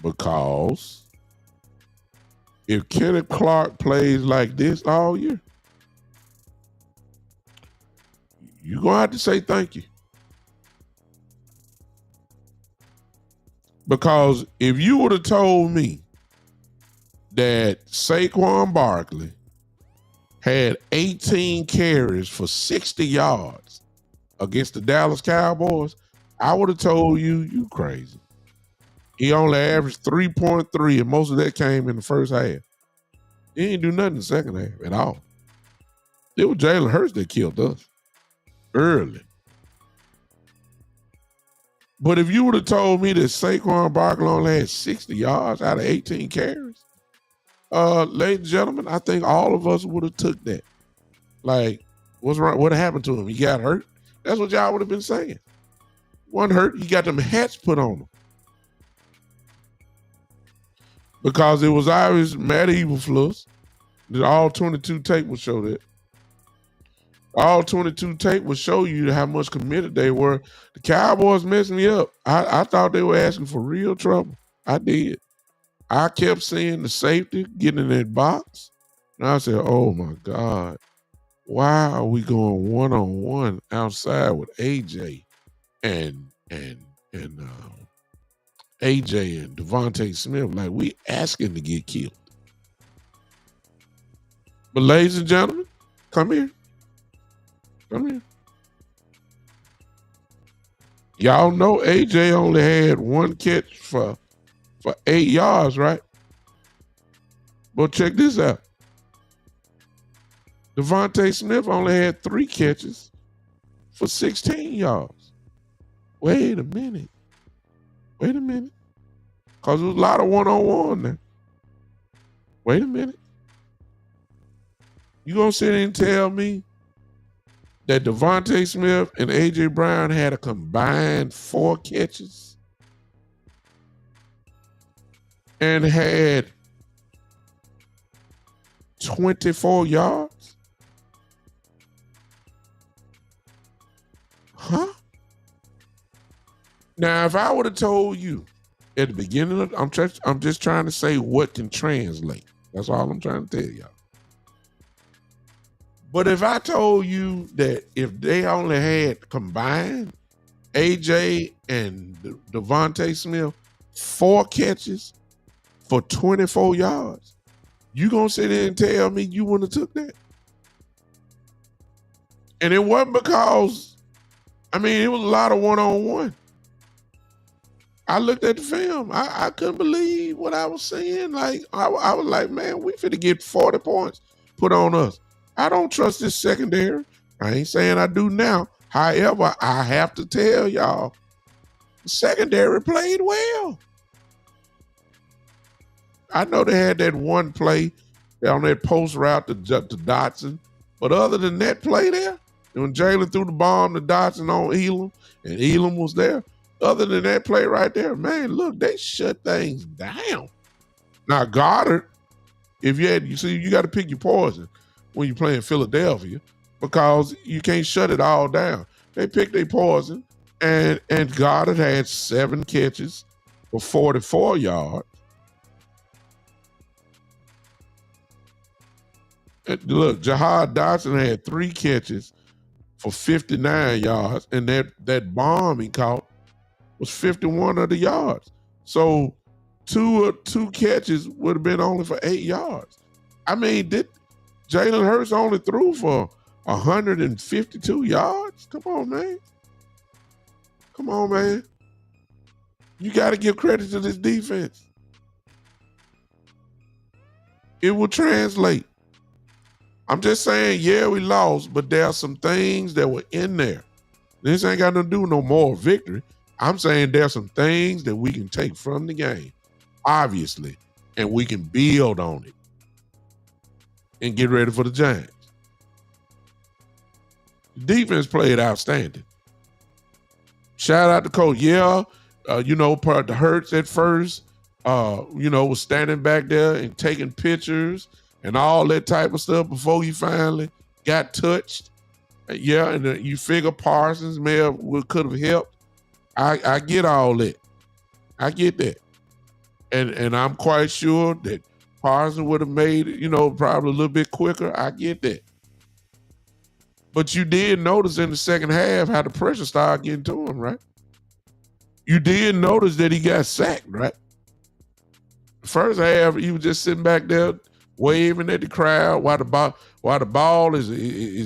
Because if Kenneth Clark plays like this all year, you're going to have to say thank you. Because if you would have told me that Saquon Barkley had 18 carries for 60 yards against the Dallas Cowboys, I would have told you crazy. He only averaged 3.3, and most of that came in the first half. He didn't do nothing in the second half at all. It was Jalen Hurts that killed us early. But if you would have told me that Saquon Barkley only had 60 yards out of 18 carries, ladies and gentlemen, I think all of us would have took that. Like, what's wrong? What happened to him? He got hurt? That's what y'all would have been saying. One hurt, he got them hats put on him. Because it was obvious Matt Eberflus, that all 22 tape would show that. All 22 tape would show you how much committed they were. The Cowboys messed me up. I thought they were asking for real trouble. I did. I kept seeing the safety getting in that box. And I said, oh my God, why are we going one-on-one outside with AJ and AJ and Devontae Smith? Like, we asking to get killed. But ladies and gentlemen, come here. Come here. Y'all know AJ only had 1 catch for 8 yards, right? But check this out. Devontae Smith only had 3 catches for 16 yards. Wait a minute. Because there was a lot of one-on-one there. Wait a minute. You gonna sit there and tell me that Devontae Smith and A.J. Brown had a combined 4 catches and had 24 yards? Huh? Now, if I would have told you at the beginning of, I'm just trying to say what can translate. That's all I'm trying to tell y'all. But if I told you that if they only had combined AJ and Devontae Smith 4 catches for 24 yards, you gonna sit there and tell me you wouldn't have took that? And it wasn't because, it was a lot of one-on-one. I looked at the film. I couldn't believe what I was seeing. Like, I was like, man, we finna get 40 points put on us. I don't trust this secondary. I ain't saying I do now. However, I have to tell y'all, the secondary played well. I know they had that one play on that post route to Dotson. But other than that play there, when Jalen threw the bomb to Dotson on Elam, and Elam was there, other than that play right there, man, look, they shut things down. Now, Goddard, you got to pick your poison when you're playing Philadelphia because you can't shut it all down. They picked their poison, and Goddard had 7 catches for 44 yards. And look, Jahad Dotson had 3 catches for 59 yards, and that bomb he caught was 51 of the yards. So two catches would have been only for 8 yards. Jalen Hurts only threw for 152 yards? Come on, man. You got to give credit to this defense. It will translate. I'm just saying, yeah, we lost, but there are some things that were in there. This ain't got nothing to do with no moral victory. I'm saying there are some things that we can take from the game, obviously, and we can build on it and get ready for the Giants. The defense played outstanding. Shout out to coach. Yeah, the Hurts at first, was standing back there and taking pictures and all that type of stuff before he finally got touched. Yeah, and you figure Parsons could have helped. I get all that. I get that. And I'm quite sure that Parsons would have made it, probably a little bit quicker. I get that. But you did notice in the second half how the pressure started getting to him, right? You did notice that he got sacked, right? First half, he was just sitting back there waving at the crowd while the ball is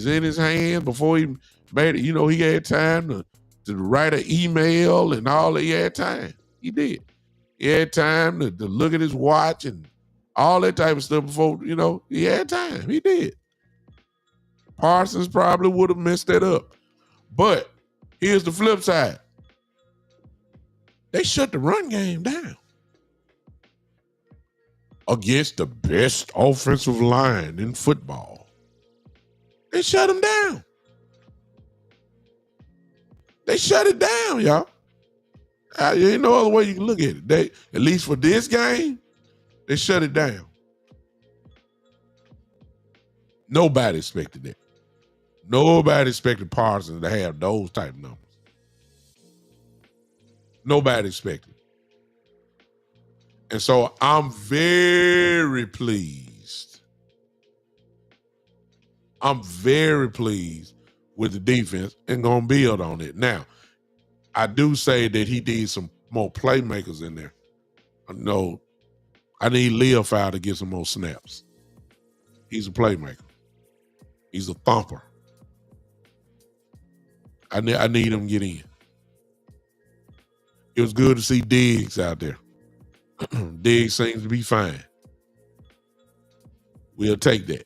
in his hand before he made it. He had time to write an email and all that. He had time. He did. He had time to look at his watch and all that type of stuff before, he had time. He did. Parsons probably would have messed that up. But here's the flip side. They shut the run game down against the best offensive line in football. They shut them down. They shut it down, y'all. There ain't no other way you can look at it. They, at least for this game, they shut it down. Nobody expected that. Nobody expected Parsons to have those type of numbers. Nobody expected. And so I'm very pleased. I'm very pleased with the defense and going to build on it. Now, I do say that he needs some more playmakers in there. No, I need Leofau to get some more snaps. He's a playmaker. He's a thumper. I need him to get in. It was good to see Diggs out there. Diggs seems to be fine. We'll take that.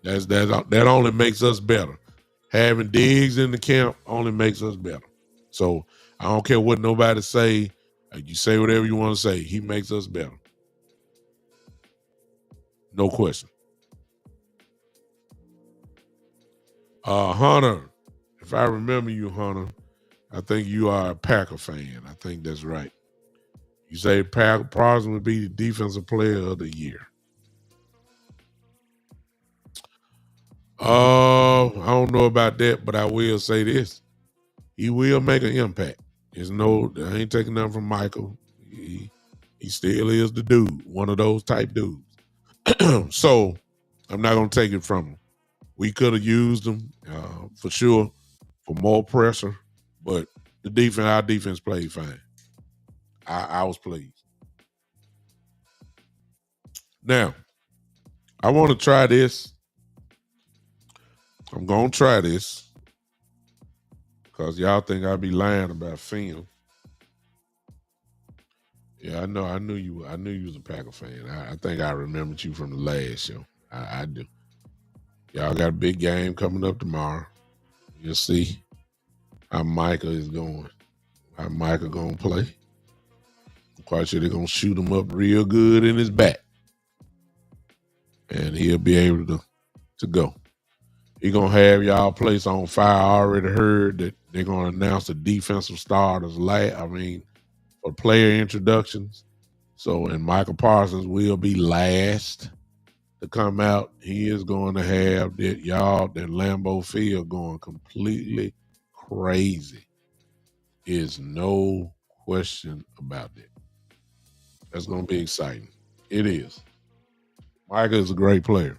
That only makes us better. Having Diggs in the camp only makes us better. So I don't care what nobody say. You say whatever you want to say. He makes us better. No question. Hunter, if I remember you, Hunter, I think you are a Packer fan. I think that's right. You say Parsons would be the defensive player of the year. I don't know about that, but I will say this: he will make an impact. I ain't taking nothing from Michael. He still is the dude, one of those type dudes. So I'm not gonna take it from him. We could have used him for sure for more pressure, but our defense played fine. I was pleased. Now, I want to try this. I'm gonna try this because y'all think I be lying about film. Yeah, I know. I knew you. I knew you was a Packer fan. I think I remembered you from the last show. I do. Y'all got a big game coming up tomorrow. You'll see how Micah is going. How Micah gonna play. I'm quite sure they're gonna shoot him up real good in his back, and he'll be able to go. He gonna have y'all place on fire. I already heard that they're gonna announce the defensive starters for player introductions. So, and Michael Parsons will be last to come out. He is going to have that Lambeau Field going completely crazy. Is no question about that. That's going to be exciting. It is. Micah is a great player.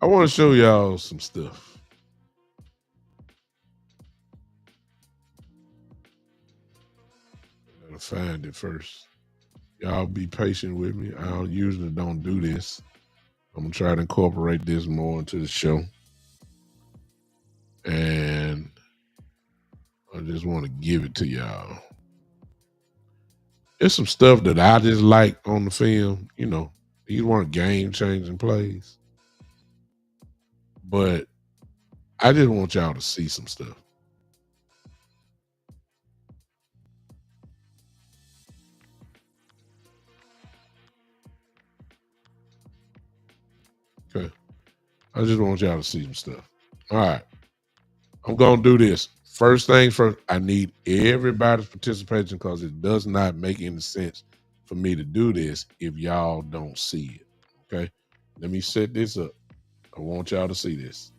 I want to show y'all some stuff. I gotta find it first. Y'all be patient with me. I usually don't do this. I'm gonna try to incorporate this more into the show. And I just want to give it to y'all. There's some stuff that I just like on the film. These weren't game-changing plays. But I just want y'all to see some stuff. Okay. I just want y'all to see some stuff. All right. I'm going to do this. First things first, I need everybody's participation because it does not make any sense for me to do this if y'all don't see it. Okay? Let me set this up. I want y'all to see this.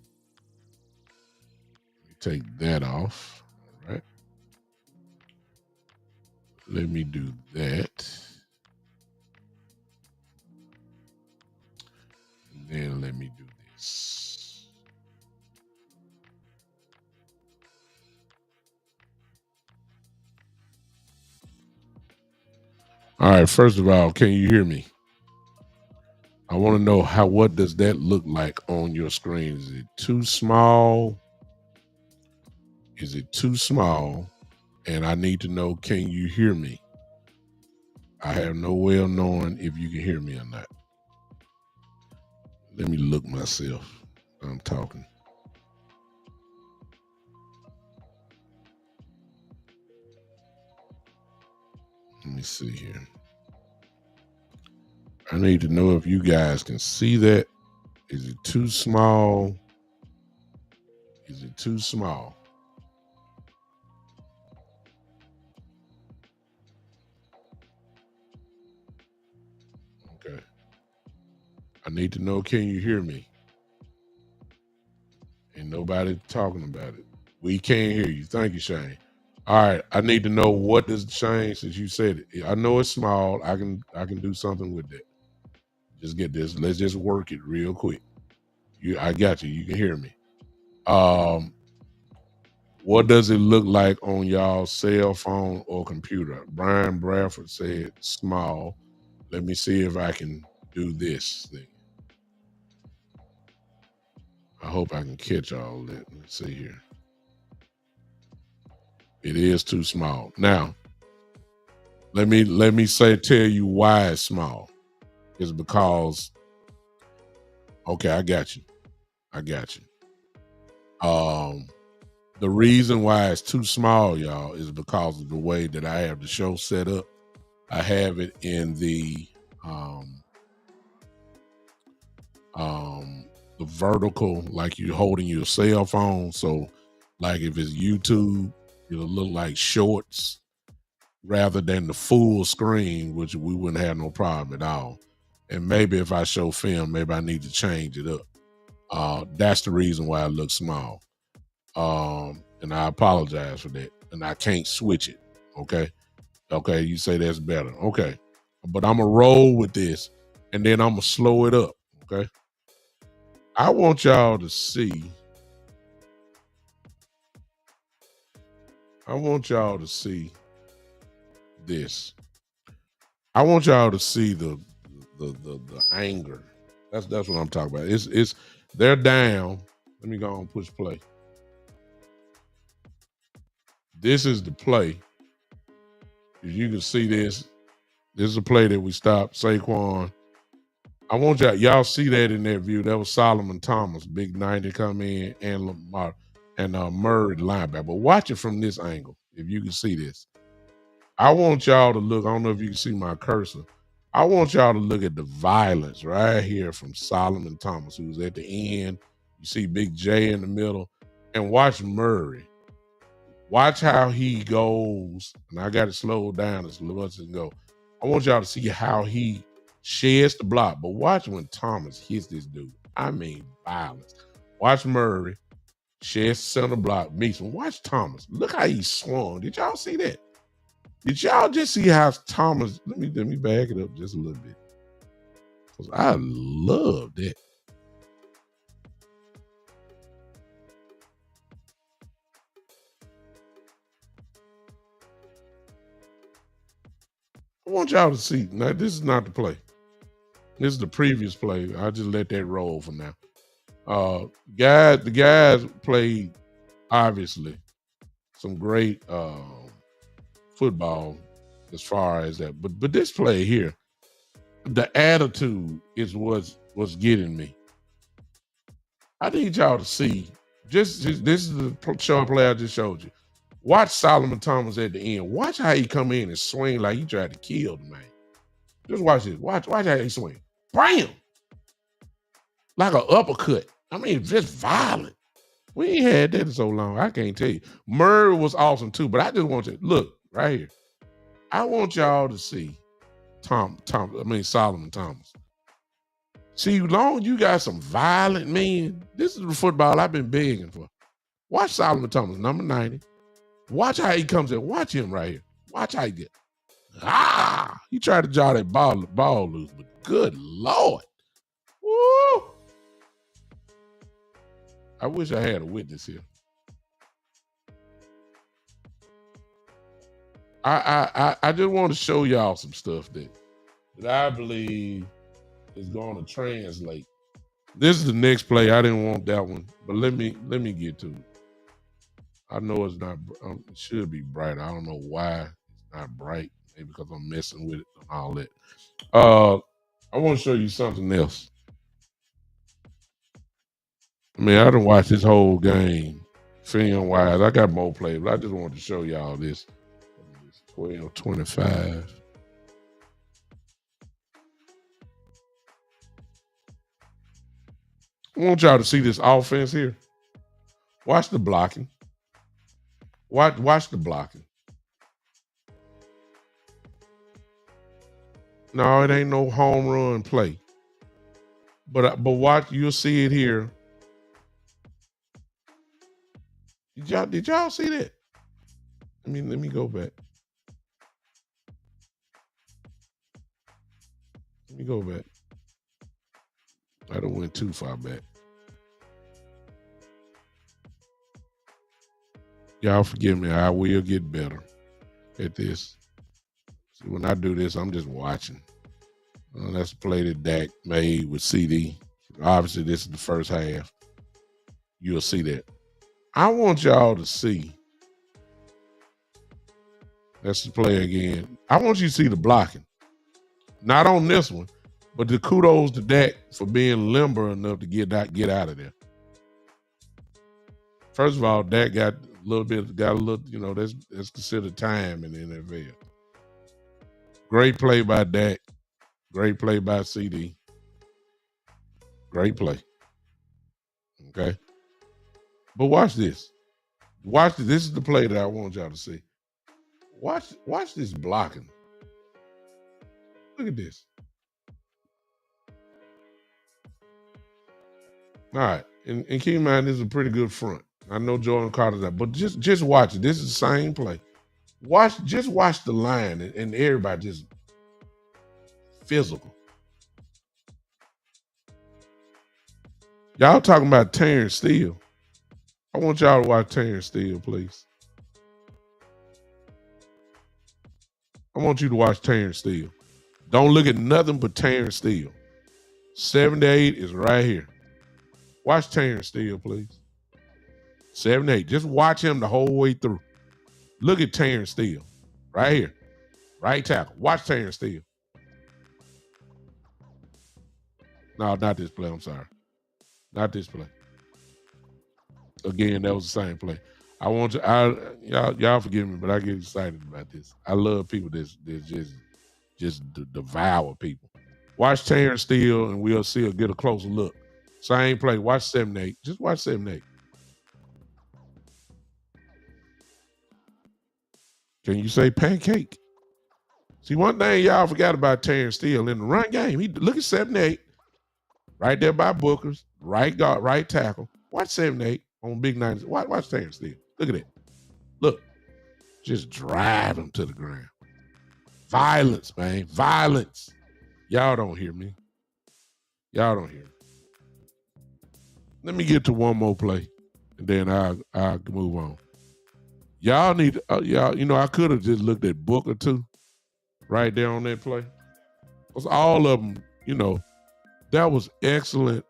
Let me take that off. All right. Let me do that. And then let me do this. All right, first of all, can you hear me? I want to know what does that look like on your screen? Is it too small? Is it too small? And I need to know, can you hear me? I have no way of knowing if you can hear me or not. Let me look myself. I'm talking. Let me see here. I need to know if you guys can see that. Is it too small? Is it too small? Okay. I need to know, can you hear me? Ain't nobody talking about it. We can't hear you. Thank you, Shane. All right. I need to know what does Shane, since you said it. I know it's small. I can do something with that. Just get this. Let's just work it real quick. I got you. You can hear me. What does it look like on y'all cell phone or computer? Brian Bradford said small. Let me see if I can do this thing. I hope I can catch all that. Let's see here. It is too small. Now, let me tell you why it's small. It's because Okay, I got you. I got you. The reason why it's too small, y'all, is because of the way that I have the show set up. I have it in um the vertical, like you're holding your cell phone. So, like if it's YouTube, it'll look like shorts rather than the full screen, which we wouldn't have no problem at all. And maybe if I show film, maybe I need to change it up. That's the reason why it looks small. And I apologize for that. And I can't switch it. Okay. Okay. You say that's better. Okay. But I'm gonna roll with this and then I'm gonna slow it up. Okay. I want y'all to see. I want y'all to see this. I want y'all to see the anger. That's what I'm talking about. It's they're down. Let me go and push play. This is the play. As you can see this. This is a play that we stopped. Saquon. I want y'all see that in that view. That was Solomon Thomas, big 90 come in, and Lamar and Murray the linebacker. But watch it from this angle, if you can see this. I want y'all to look. I don't know if you can see my cursor. I want y'all to look at the violence right here from Solomon Thomas, who's at the end. You see Big J in the middle, and watch Murray. Watch how he goes, and I got it slowed down as much as it go. I want y'all to see how he sheds the block, but watch when Thomas hits this dude. I mean, violence. Watch Murray sheds center block, meets him. Watch Thomas. Look how he swung. Did y'all see that? Did y'all just see how Thomas? Let me back it up just a little bit, because I love that. I want y'all to see. Now, this is not the play. This is the previous play. I'll just let that roll for now. The guys played obviously some great football as far as that, but this play here, the attitude is what's getting me. I need y'all to see. This is the short play I just showed you. Watch Solomon Thomas at the end. Watch how he come in and swing like he tried to kill the man. Just watch this. Watch how he swing. Bam! Like an uppercut. I mean, just violent. We ain't had that in so long. I can't tell you. Murray was awesome too, but I just want you to look right here. I want y'all to see Solomon Thomas. See, long you got some violent men. This is the football I've been begging for. Watch Solomon Thomas, number 90. Watch how he comes in. Watch him right here. Watch how he get. He tried to jaw that ball loose, but good Lord. Woo! I wish I had a witness here. I just want to show y'all some stuff that I believe is going to translate. This is the next play. I didn't want that one, but let me get to it. I know it's not. It should be bright. I don't know why it's not bright. Maybe because I'm messing with it and all that. I want to show you something else. I mean, I didn't watch this whole game film wise. I got more plays, but I just wanted to show y'all this. 12-25. I want y'all to see this offense here. Watch the blocking. Watch the blocking. No, it ain't no home run play. But watch, you'll see it here. Did y'all see that? I mean, let me go back. Let me go back. I don't went too far back. Y'all forgive me. I will get better at this. See, when I do this, I'm just watching. That's the play that Dak made with CD. Obviously, this is the first half. You'll see that. I want y'all to see. That's the play again. I want you to see the blocking. Not on this one, But the kudos to Dak for being limber enough to get out of there. First of all, Dak got a little, that's considered time in the NFL. Great play by Dak. Great play by CD. Great play. Okay. But watch this. Watch this. This is the play that I want y'all to see. Watch this blocking. Look at this. All right. And keep in mind, this is a pretty good front. I know Jordan Carter's that, but just watch it. This is the same play. Just watch the line and everybody just physical. Y'all talking about Terrence Steele. I want y'all to watch Terrence Steele, please. I want you to watch Terrence Steele. Don't look at nothing but Terrence Steele. 7 to 8 is right here. Watch Terrence Steele, please. 7 to 8. Just watch him the whole way through. Look at Terrence Steele. Right here. Right tackle. Watch Terrence Steele. No, not this play. I'm sorry. Not this play. Again, that was the same play. I want you, y'all forgive me, but I get excited about this. I love people that just devour people. Watch Terrence Steele, and we'll get a closer look. Same play. Watch 7 to 8. Just watch 7 to 8. Can you say pancake? See, one thing y'all forgot about Terrence Steele in the run game. Look at 7 to 8. Right there by Booker's. Right guard, right tackle. Watch 7 to 8 on Big 90s. Watch Terrence Steele. Look at it. Look. Just drive him to the ground. Violence, man. Violence. Y'all don't hear me. Y'all don't hear me. Let me get to one more play, and then I'll move on. Y'all need, I could have just looked at Booker too, right there on that play. Because all of them, that was excellent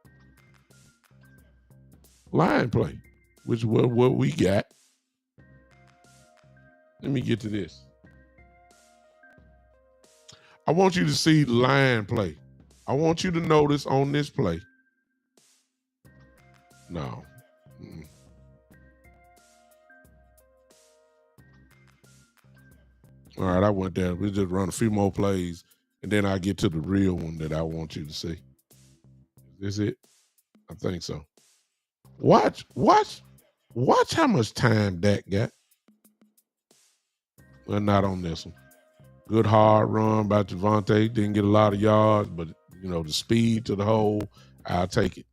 line play, which is what we got. Let me get to this. I want you to see line play. I want you to notice on this play. No. Mm-mm. All right, I went there. We just run a few more plays, and then I get to the real one that I want you to see. Is this it? I think so. Watch how much time Dak got. Well, not on this one. Good hard run by Javonte. Didn't get a lot of yards, but the speed to the hole, I'll take it.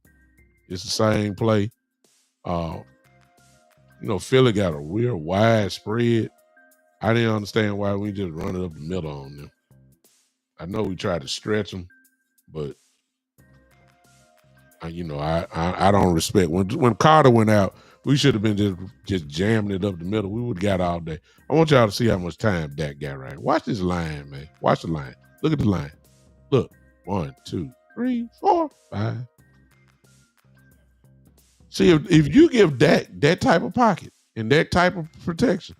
It's the same play. Philly got a real wide spread. I didn't understand why we just run it up the middle on them. I know we tried to stretch them, but I don't respect when Carter went out. We should have been just jamming it up the middle. We would have got all day. I want y'all to see how much time Dak got right. Watch this line, man. Watch the line. Look at the line. Look. 1, 2, 3, 4, 5. See, if you give Dak that type of pocket and that type of protection,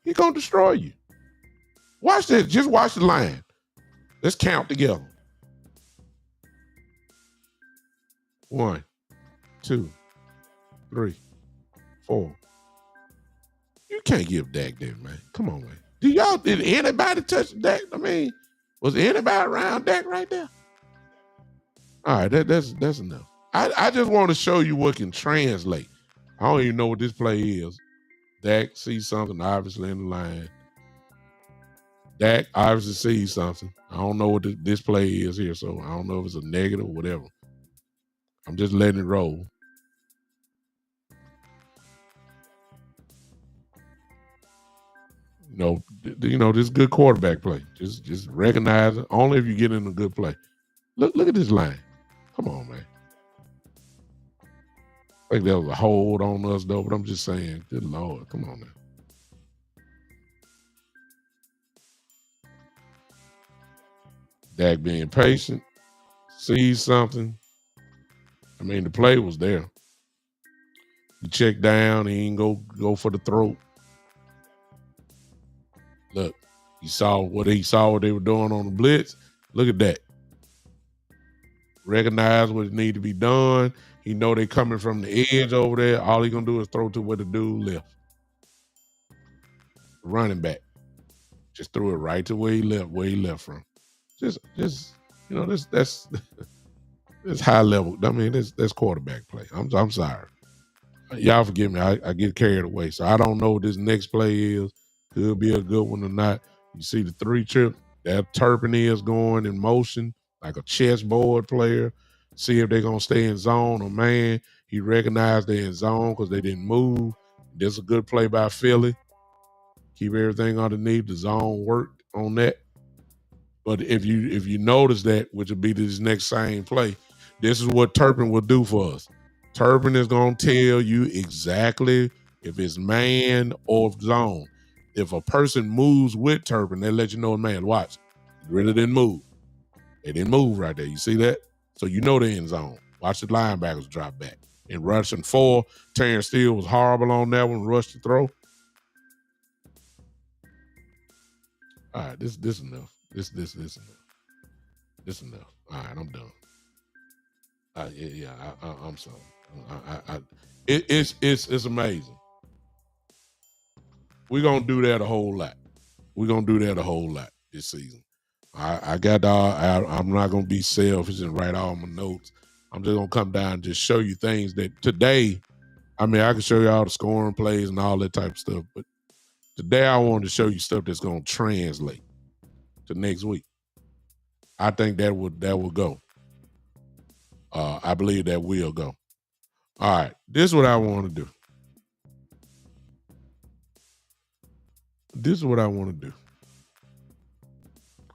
he's going to destroy you. Watch this. Just watch the line. Let's count together. 1, 2, 3, 4. You can't give Dak that, man. Come on, man. Did anybody touch Dak? I mean, was anybody around Dak right there? All right, that's enough. I just want to show you what can translate. I don't even know what this play is. Dak sees something obviously in the line. Dak obviously sees something. I don't know what this play is here, so I don't know if it's a negative or whatever. I'm just letting it roll. This is good quarterback play. Just recognize it only if you get in a good play. Look at this line. Come on, man. I think there was a hold on us though, but I'm just saying, good Lord, come on now. Dak being patient, sees something. I mean, the play was there. He checked down, he ain't go for the throat. Look, he saw what they were doing on the blitz. Look at that. recognize what need to be done. He know they coming from the edge over there. All he gonna do is throw to where the dude left. Running back. Just threw it right to where he left from. Just that's high level. I mean, that's quarterback play. I'm sorry. Y'all forgive me. I get carried away. So I don't know what this next play is. Could be a good one or not. You see the 3 trip. That Turpin is going in motion like a chessboard player. See if they're going to stay in zone or man. He recognized they're in zone because they didn't move. This is a good play by Philly. Keep everything underneath. The zone worked on that. But if you notice that, which will be this next same play, this is what Turpin will do for us. Turpin is going to tell you exactly if it's man or zone. If a person moves with Turpin, they let you know, man, watch. They really didn't move. They didn't move right there. You see that? So you know they're in zone. Watch the linebackers drop back. In rushing 4, Terrence Steele was horrible on that one, rushed to throw. All right, this enough. This enough. This enough. All right, I'm done. I'm sorry. It's amazing. We're gonna do that a whole lot. We're gonna do that a whole lot this season. I'm not gonna be selfish and write all my notes. I'm just gonna come down and just show you things that today. I mean, I can show you all the scoring plays and all that type of stuff, but today I wanted to show you stuff that's gonna translate to next week. I think that will go. I believe that will go. All right, this is what I want to do. This is what I want to do.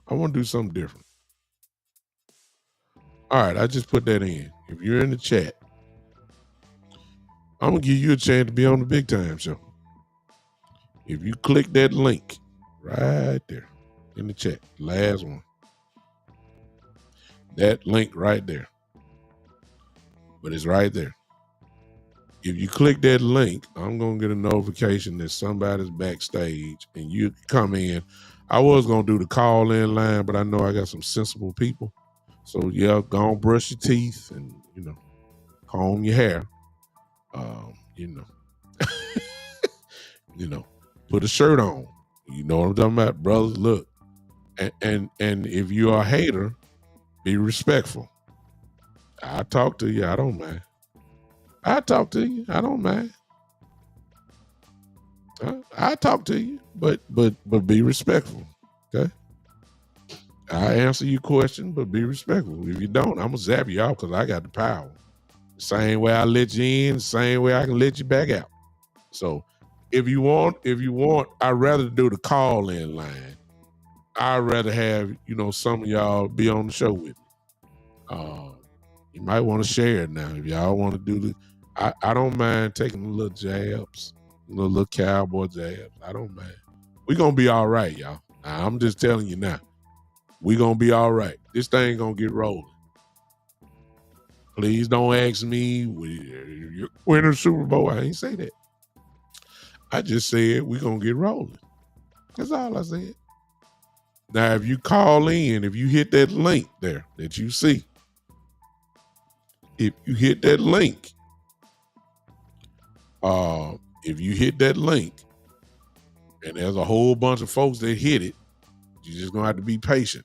I want to do something different. All right, I just put that in. If you're in the chat, I'm going to give you a chance to be on the Big Time Show. If you click that link right there in the chat, last one, that link right there, but it's right there. If you click that link, I'm going to get a notification that somebody's backstage and you come in. I was going to do the call-in line, but I know I got some sensible people. So, yeah, go on, brush your teeth and, comb your hair. Put a shirt on. You know what I'm talking about? Brothers, look. And if you're a hater, be respectful. I talk to you. I don't mind. I talk to you. I don't mind. I talk to you, but be respectful. Okay. I answer your question, but be respectful. If you don't, I'm gonna zap you out because I got the power. The same way I let you in, the same way I can let you back out. So if you want, I'd rather do the call-in line. I'd rather have, some of y'all be on the show with me. You might want to share it now. If y'all want to do the, I don't mind taking a little jabs, little cowboy jabs. I don't mind. We're going to be all right, y'all. I'm just telling you now. We're going to be all right. This thing going to get rolling. Please don't ask me, you're winning Super Bowl. I ain't say that. I just said we're going to get rolling. That's all I said. Now, if you call in, if you hit that link there that you see, if you hit that link, and there's a whole bunch of folks that hit it, you're just going to have to be patient.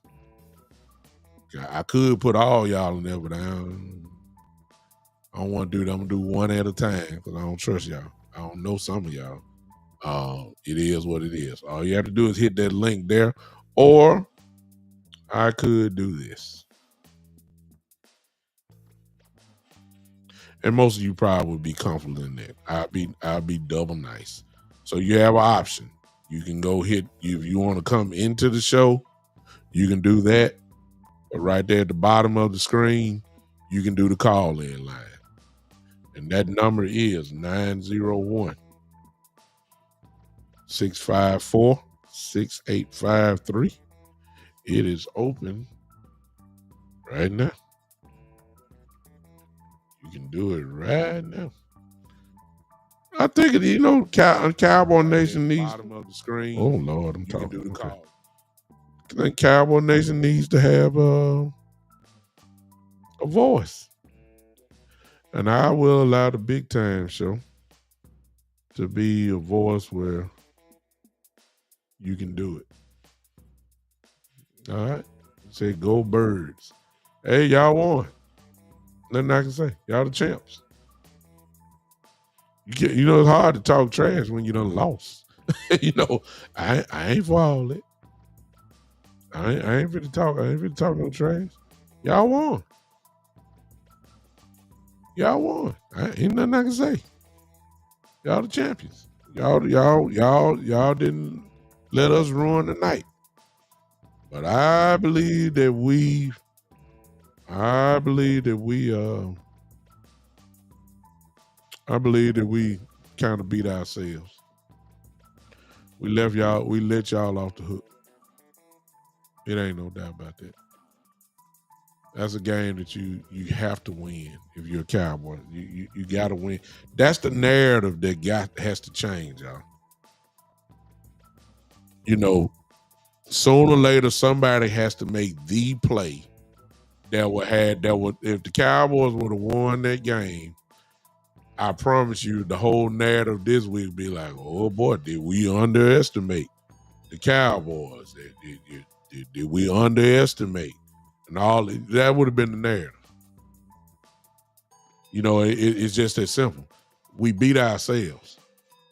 I could put all y'all in there, but I don't want to do that. I'm going to do one at a time because I don't trust y'all. I don't know some of y'all. It is what it is. All you have to do is hit that link there, or I could do this. And most of you probably would be comfortable in that. I'll be double nice. So you have an option. You can go hit, if you want to come into the show, you can do that. But right there at the bottom of the screen, you can do the call-in line. And that number is 901-654-6853. It is open right now. You can do it right now. I think Cowboy Nation needs. Bottom of the screen. Oh Lord, I'm talking. Do the call. I think Cowboy Nation needs to have a voice. And I will allow the big time show to be a voice where you can do it. All right. Say go birds. Hey, y'all won. Nothing I can say. Y'all the champs. You know it's hard to talk trash when you done lost. You know, I ain't for all that. I ain't finna talk. I ain't finna talk no trash. Y'all won. Y'all won. Ain't nothing I can say. Y'all the champions. Y'all didn't let us ruin the night. But I believe that we kind of beat ourselves. We let y'all off the hook. It ain't no doubt about that. That's a game that you have to win if you're a Cowboy. You got to win. That's the narrative that has to change, y'all. You know, sooner or later somebody has to make the play that would if the Cowboys would have won that game. I promise you, the whole narrative this week be like, oh boy, did we underestimate the Cowboys? Did we underestimate? And all that would have been the narrative. You know, it's just that simple. We beat ourselves.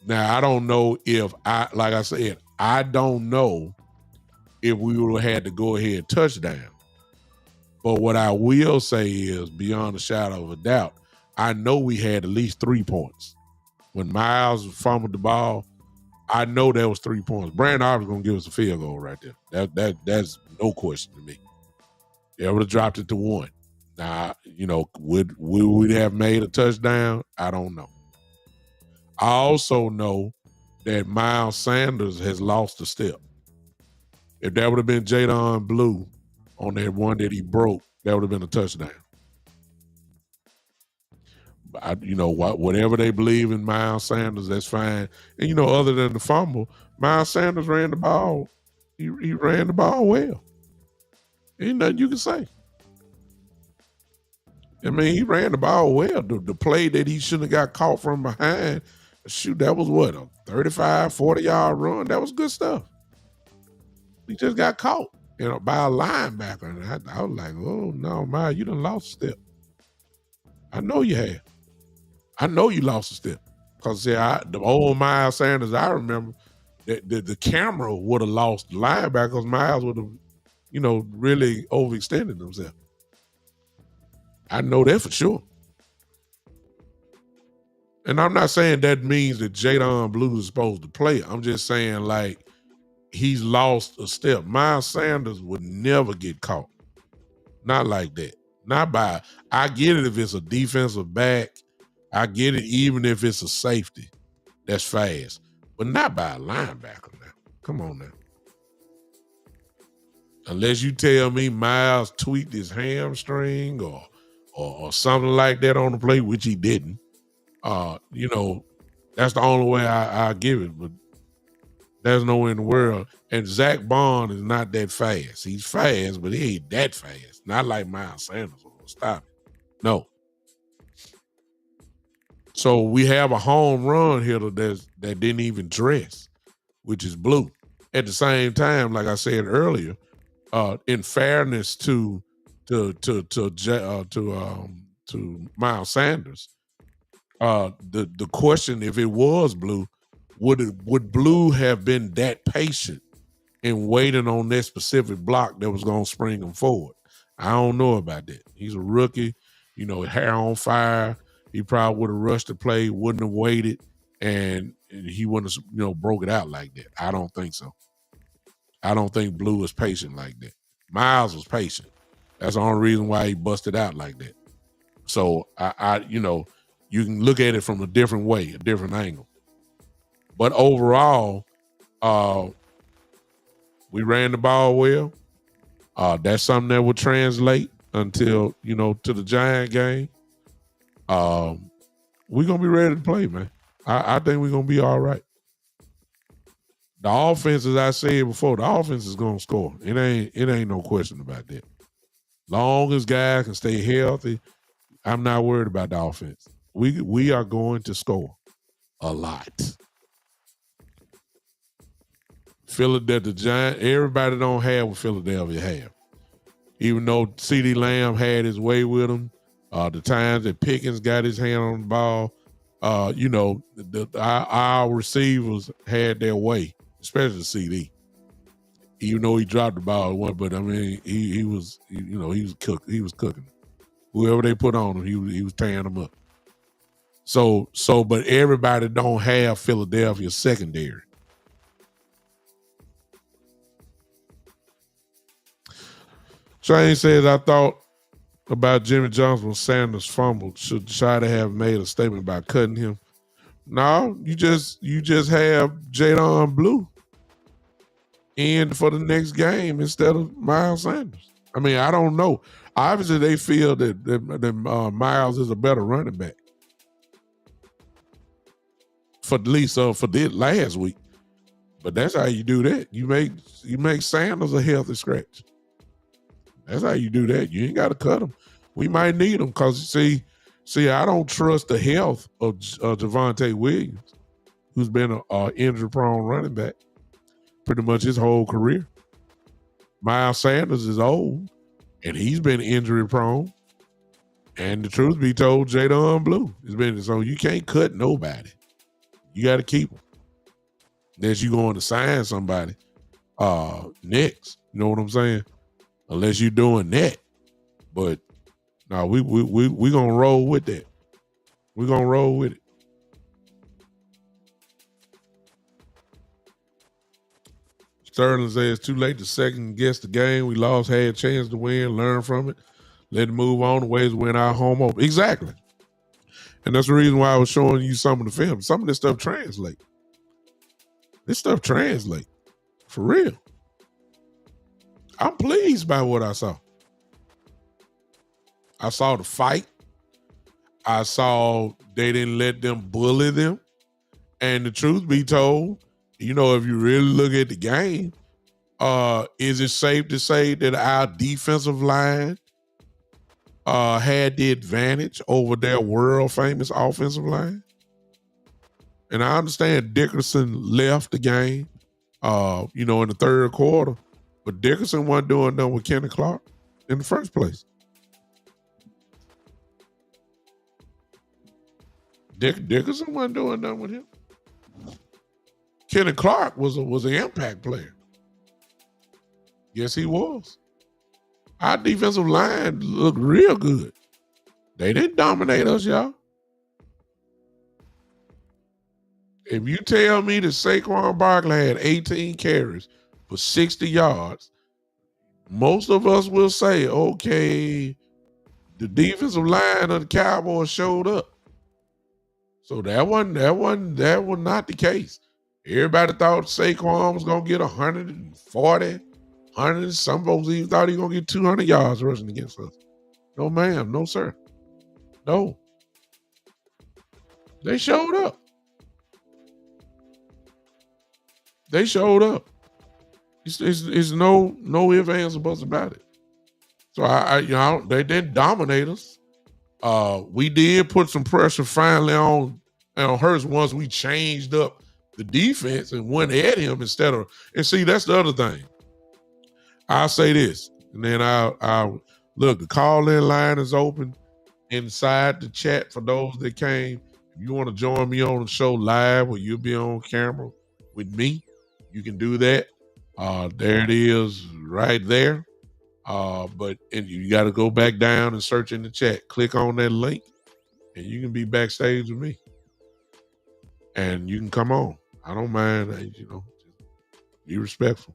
Now, I don't know like I said, I don't know if we would have had to go ahead touchdown. But what I will say is, beyond a shadow of a doubt, I know we had at least 3 points. When Miles fumbled the ball, I know that was 3 points. Brandon Aubrey's gonna give us a field goal right there. That's no question to me. They would have dropped it to 1. Now, you know, would we have made a touchdown? I don't know. I also know that Miles Sanders has lost a step. If that would have been Jadon Blue on that one that he broke, that would have been a touchdown. Whatever they believe in Miles Sanders, that's fine. And, you know, other than the fumble, Miles Sanders ran the ball. He ran the ball well. Ain't nothing you can say. I mean, he ran the ball well. The play that he shouldn't have got caught from behind, shoot, that was what, a 35, 40-yard run? That was good stuff. He just got caught, by a linebacker. And I was like, oh, no, Miles, you done lost a step. I know you have. I know you lost a step. Because, the old Miles Sanders, I remember that the camera would have lost the linebacker because Miles would have, really overextended himself. I know that for sure. And I'm not saying that means that Jadon Blue is supposed to play. I'm just saying, like, he's lost a step. Miles Sanders would never get caught. Not like that. Not by, I get it if it's a defensive back. I get it even if it's a safety that's fast. But not by a linebacker now. Come on now. Unless you tell me Miles tweaked his hamstring or something like that on the play, which he didn't. That's the only way I give it. But there's no way in the world. And Zach Bond is not that fast. He's fast, but he ain't that fast. Not like Miles Sanders. Stop it. No. So we have a home run hitter that didn't even dress, which is Blue. At the same time, like I said earlier, in fairness to Miles Sanders, the question, if it was Blue, would Blue have been that patient in waiting on that specific block that was going to spring him forward? I don't know about that. He's a rookie, hair on fire. He probably would have rushed the play, wouldn't have waited, and he wouldn't have, broke it out like that. I don't think so. I don't think Blue is patient like that. Miles was patient. That's the only reason why he busted out like that. So you can look at it from a different way, a different angle. But overall, we ran the ball well. That's something that will translate until, to the Giant game. We're going to be ready to play, man. I think we're going to be all right. The offense, as I said before, the offense is going to score. It ain't no question about that. Long as guys can stay healthy, I'm not worried about the offense. We are going to score a lot. Philadelphia, the Giants, everybody don't have what Philadelphia have. Even though CeeDee Lamb had his way with him, the times that Pickens got his hand on the ball, our receivers had their way, especially CD. Even though he dropped the ball, but I mean, he was cooking. Whoever they put on him, he was tearing them up. But everybody don't have Philadelphia secondary. Shane says, I thought about Jimmy Johnson when Sanders fumbled. Should try to have made a statement by cutting him. No, you just have Jadon Blue in for the next game instead of Miles Sanders. I mean, I don't know. Obviously, they feel that Miles is a better running back. For at least for this last week. But that's how you do that. You make Sanders a healthy scratch. That's how you do that. You ain't got to cut him. We might need him because see, I don't trust the health of Javonte Williams, who's been an injury-prone running back pretty much his whole career. Miles Sanders is old, and he's been injury-prone. And the truth be told, Jadon Blue has been so you can't cut nobody. You got to keep them. Unless you're going to sign somebody next. You know what I'm saying? Unless you're doing that. But no, we gonna roll with that. We're gonna roll with it. Sterling says it's too late to second guess the game. We lost, had a chance to win, learn from it, let it move on. The ways to win our home open. Exactly. And that's the reason why I was showing you some of the film. Some of this stuff translate. This stuff translate. For real. I'm pleased by what I saw. I saw the fight. I saw they didn't let them bully them. And the truth be told, if you really look at the game, is it safe to say that our defensive line had the advantage over their world famous offensive line? And I understand Dickerson left the game, in the third quarter, but Dickerson wasn't doing nothing with Kenny Clark in the first place. Dickerson wasn't doing nothing with him. Kenny Clark was an impact player. Yes, he was. Our defensive line looked real good. They didn't dominate us, y'all. If you tell me that Saquon Barkley had 18 carries for 60 yards, most of us will say, okay, the defensive line of the Cowboys showed up. So that was not the case. Everybody thought Saquon was gonna get 140, 100. Some folks even thought he was gonna get 200 yards rushing against us. No, ma'am, no, sir. No. They showed up. They showed up. It's no ifs, ands, or buts about it. So they didn't dominate us. We did put some pressure finally on Hurts once we changed up the defense and went at him instead of. And see, that's the other thing. I'll say this, and then I'll look. The call-in line is open inside the chat for those that came. If you want to join me on the show live, or you'll be on camera with me, you can do that. There it is, right there. But you got to go back down and search in the chat. Click on that link, and you can be backstage with me. And you can come on. I don't mind. Be respectful.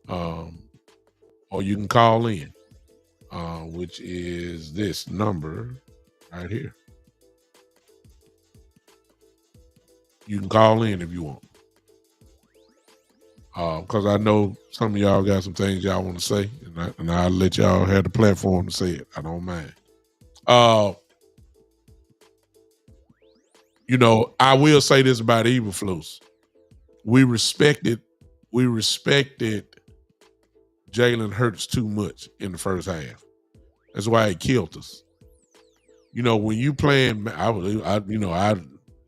Or you can call in, which is this number right here. You can call in if you want. Because I know some of y'all got some things y'all want to say, and I'll let y'all have the platform to say it. I don't mind. I will say this about Eberflus. We respected Jalen Hurts too much in the first half. That's why it killed us. When you playing,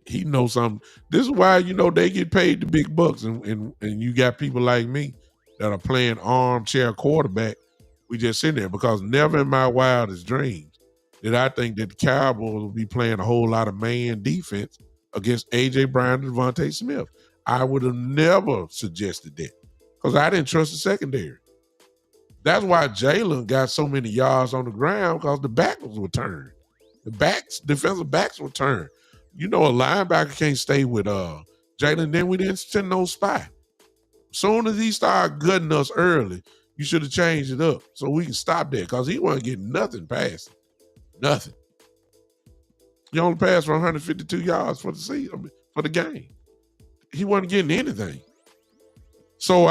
he knows something. This is why they get paid the big bucks, and you got people like me that are playing armchair quarterback. We just sitting there because never in my wildest dreams did I think that the Cowboys would be playing a whole lot of man defense against AJ Brown and Devontae Smith. I would have never suggested that because I didn't trust the secondary. That's why Jalen got so many yards on the ground because the backs were turned. Defensive backs were turned. A linebacker can't stay with Jalen. Then we didn't send no spy. Soon as he started gutting us early, you should have changed it up so we can stop that because he wasn't getting nothing past. Nothing. He only passed for 152 yards for the season, for the game. He wasn't getting anything. So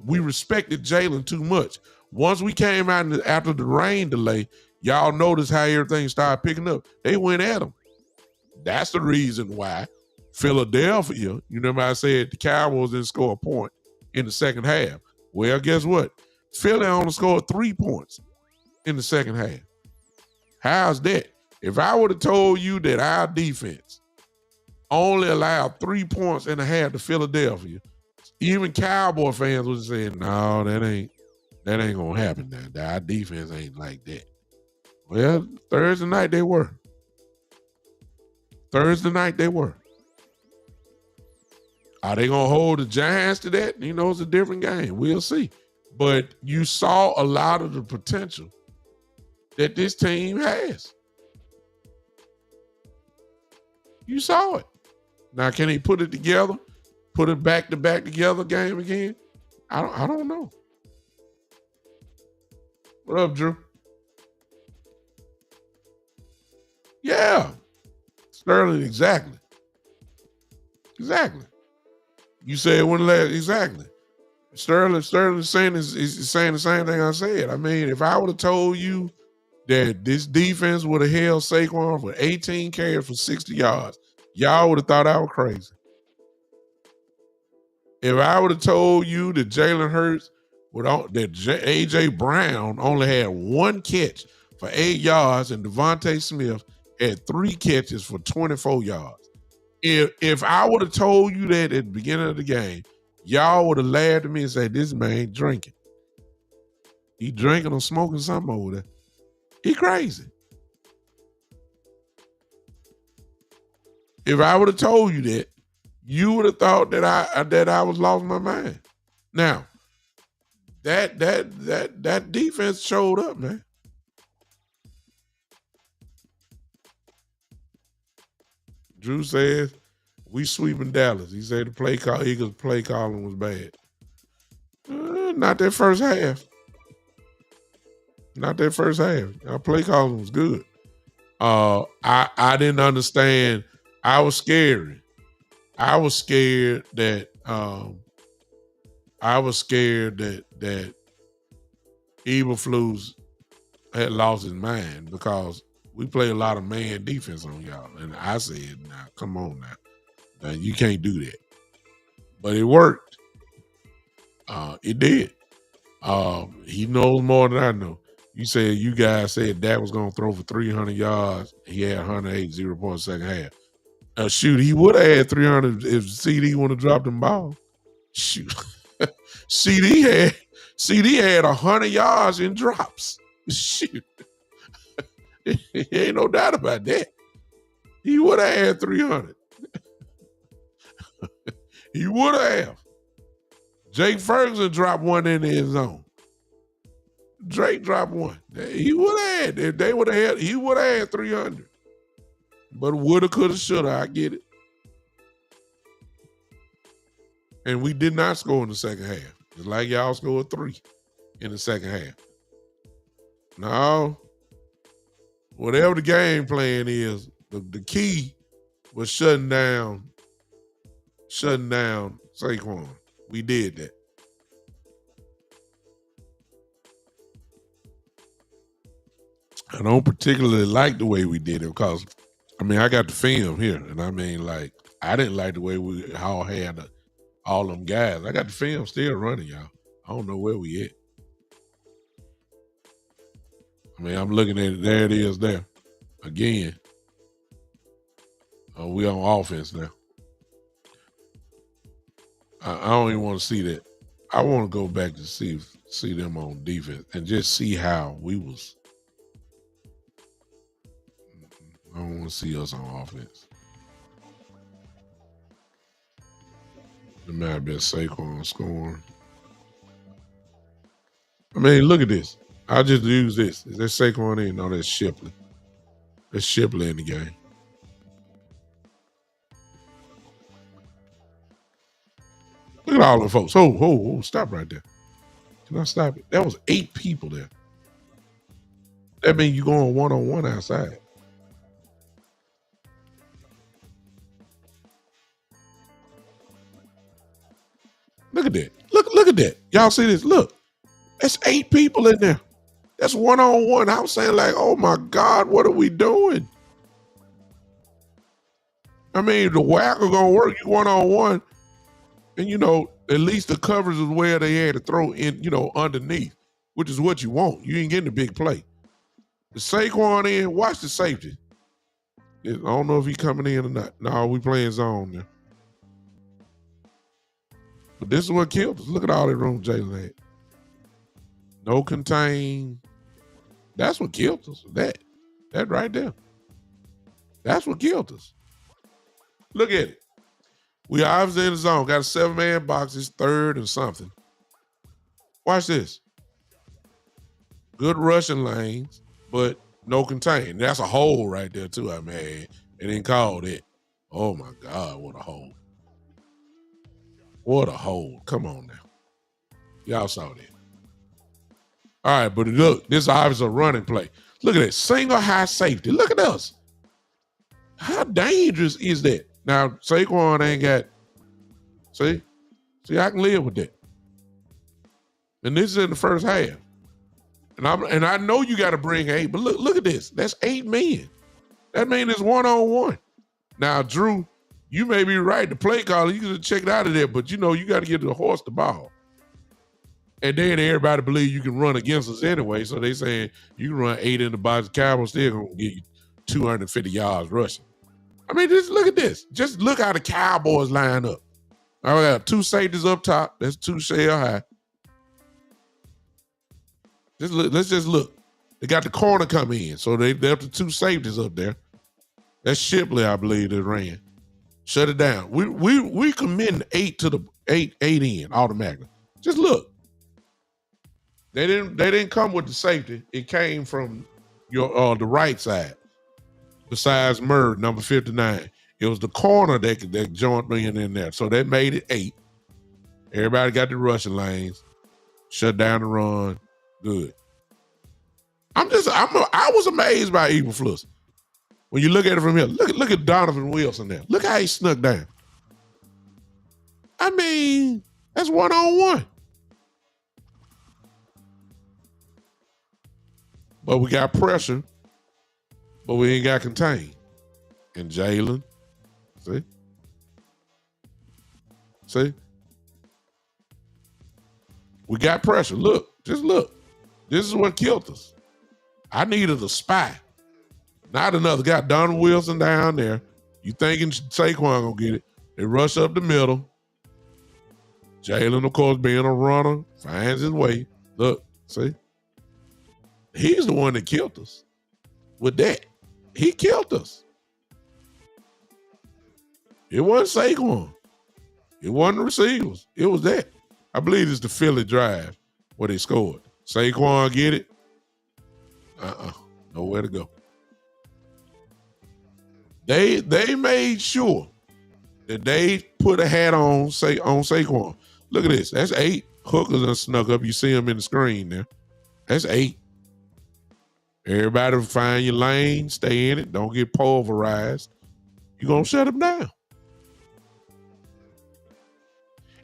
we respected Jalen too much. Once we came out after the rain delay, y'all noticed how everything started picking up. They went at him. That's the reason why Philadelphia, remember I said the Cowboys didn't score a point in the second half. Well, guess what? Philly only scored 3 points in the second half. How's that? If I would have told you that our defense only allowed 3 points in the half to Philadelphia, even Cowboy fans would have said, no, that ain't gonna happen now. Our defense ain't like that. Well, Thursday night they were. Are they gonna hold the Giants to that? It's a different game. We'll see. But you saw a lot of the potential that this team has. You saw it. Now, can he put it together? Put it back to back together game again? I don't know. What up, Drew? Yeah. Sterling, exactly. You said when last exactly. Sterling saying is saying the same thing I said. I mean, if I would have told you that this defense would have held Saquon for 18 carries for 60 yards, y'all would have thought I was crazy. If I would have told you that Jalen Hurts AJ Brown only had 1 catch for 8 yards and Devontae Smith had 3 catches for 24 yards. If I would have told you that at the beginning of the game, y'all would have laughed at me and said, this man drinking. He drinking or smoking something over there. He crazy. If I would have told you that, you would have thought that I was lost my mind. Now, that defense showed up, man. Drew says we sweeping Dallas. He said the Eagles play calling was bad. Not that first half. Our play calling was good. I didn't understand. I was scared that Eberflus had lost his mind because we play a lot of man defense on y'all. And I said, now, come on now. You can't do that. But it worked. It did. He knows more than I know. You guys said Dak was going to throw for 300 yards. He had 108, 0 points second half. Shoot, he would have had 300 if CD would have dropped the ball. Shoot. CD had 100 yards in drops. Shoot. Ain't no doubt about that. He would have had 300. He would have. Jake Ferguson dropped one in his zone. Drake dropped one. He would have had. If they would have had, he would have had 300. But woulda, coulda, shoulda. I get it. And we did not score in the second half. It's like y'all scored 3 in the second half. No. Whatever the game plan is, the key was shutting down Saquon. We did that. I don't particularly like the way we did it because, I got the film here, and I didn't like the way we all had all them guys. I got the film still running, y'all. I don't know where we at. I mean, I'm looking at it. There it is there. Again. We on offense now. I don't even want to see that. I want to go back to see them on defense and just see how we was. I don't want to see us on offense. It might have been Saquon scoring. I mean, look at this. I'll just use this. Is that Saquon in? No, that's Shipley. That's Shipley in the game. Look at all the folks. Oh, stop right there. Can I stop it? That was 8 people there. That means you're going one-on-one outside. Look at that. Look at that. Y'all see this? Look. That's 8 people in there. That's one-on-one. I was saying like, oh my God, what are we doing? I mean, the whacker gonna work you one-on-one. And at least the coverage is where they had to throw in, underneath, which is what you want. You ain't getting a big play. The Saquon in, watch the safety. I don't know if he coming in or not. No, we playing zone now. But this is what killed us. Look at all that room Jalen had. No contain. That's what killed us. That right there. That's what killed us. Look at it. We obviously in the zone. Got a 7-man box. It's 3rd and something. Watch this. Good rushing lanes, but no contain. That's a hole right there too. I mean, they didn't call it. Oh my God, what a hole. What a hole. Come on now. Y'all saw that. All right, but look, this is obviously a running play. Look at that. Single high safety. Look at us. How dangerous is that? Now, Saquon ain't got. See, I can live with that. And this is in the first half. And I know you got to bring 8, but look at this. That's 8 men. That means it's one-on-one. Now, Drew, you may be right. The play caller, you can just check it out of there, but you got to get the horse the ball. And then everybody believe you can run against us anyway. So they saying you can run 8 in the box. The Cowboys still gonna give you 250 yards rushing. I mean, just look at this. Just look how the Cowboys line up. I got 2 safeties up top. That's 2 shell high. Let's just look. They got the corner come in, so they have the 2 safeties up there. That's Shipley, I believe, that ran. Shut it down. We committing 8 to the 8 in automatically. Just look. They didn't come with the safety. It came from your the right side. Besides Murd, number 59. It was the corner that joined me in there. So that made it 8. Everybody got the rushing lanes. Shut down the run. Good. I was amazed by Eberflus. When you look at it from here, look at Donovan Wilson there. Look how he snuck down. I mean, that's one-on-one. But we got pressure, but we ain't got contained. And Jalen, see? We got pressure. Look, just look. This is what killed us. I needed a spy, not another guy. Donovan Wilson down there. You thinking Saquon gonna get it. They rush up the middle. Jalen, of course, being a runner, finds his way. Look, see? He's the one that killed us with that. He killed us. It wasn't Saquon. It wasn't the receivers. It was that. I believe it's the Philly drive where they scored. Saquon get it? Nowhere to go. They made sure that they put a hat on Saquon. Look at this. That's 8 hookers that snuck up. You see them in the screen there. That's 8. Everybody find your lane, stay in it, don't get pulverized. You're going to shut them down.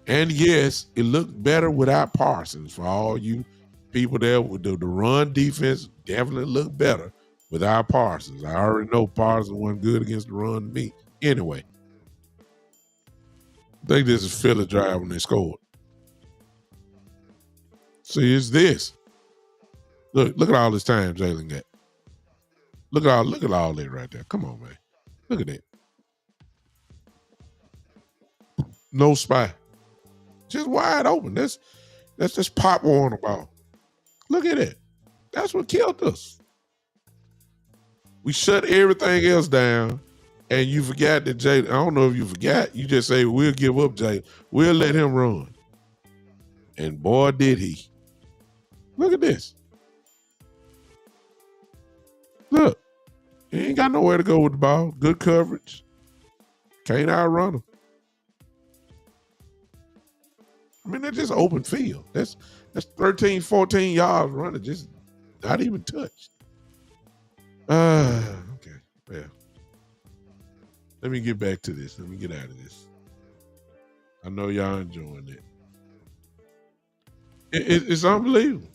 And yes, it looked better without Parsons. For all you people there, with the run defense definitely looked better without Parsons. I already know Parsons wasn't good against the run to me. Anyway, I think this is Philly drive when they scored. See, it's this. Look at all this time Jalen got. Look at all that right there. Come on, man. Look at that. No spy. Just wide open. Let's just pop on the ball. Look at it. That's what killed us. We shut everything else down, and you forgot that Jay. I don't know if you forgot. You just say we'll give up Jay. We'll let him run. And boy, did he. Look at this. Look. He ain't got nowhere to go with the ball. Good coverage. Can't outrun him. I mean, that's just open field. That's 13, 14 yards running, just not even touched. Okay. Well, let me get back to this. Let me get out of this. I know y'all enjoying it. It's unbelievable.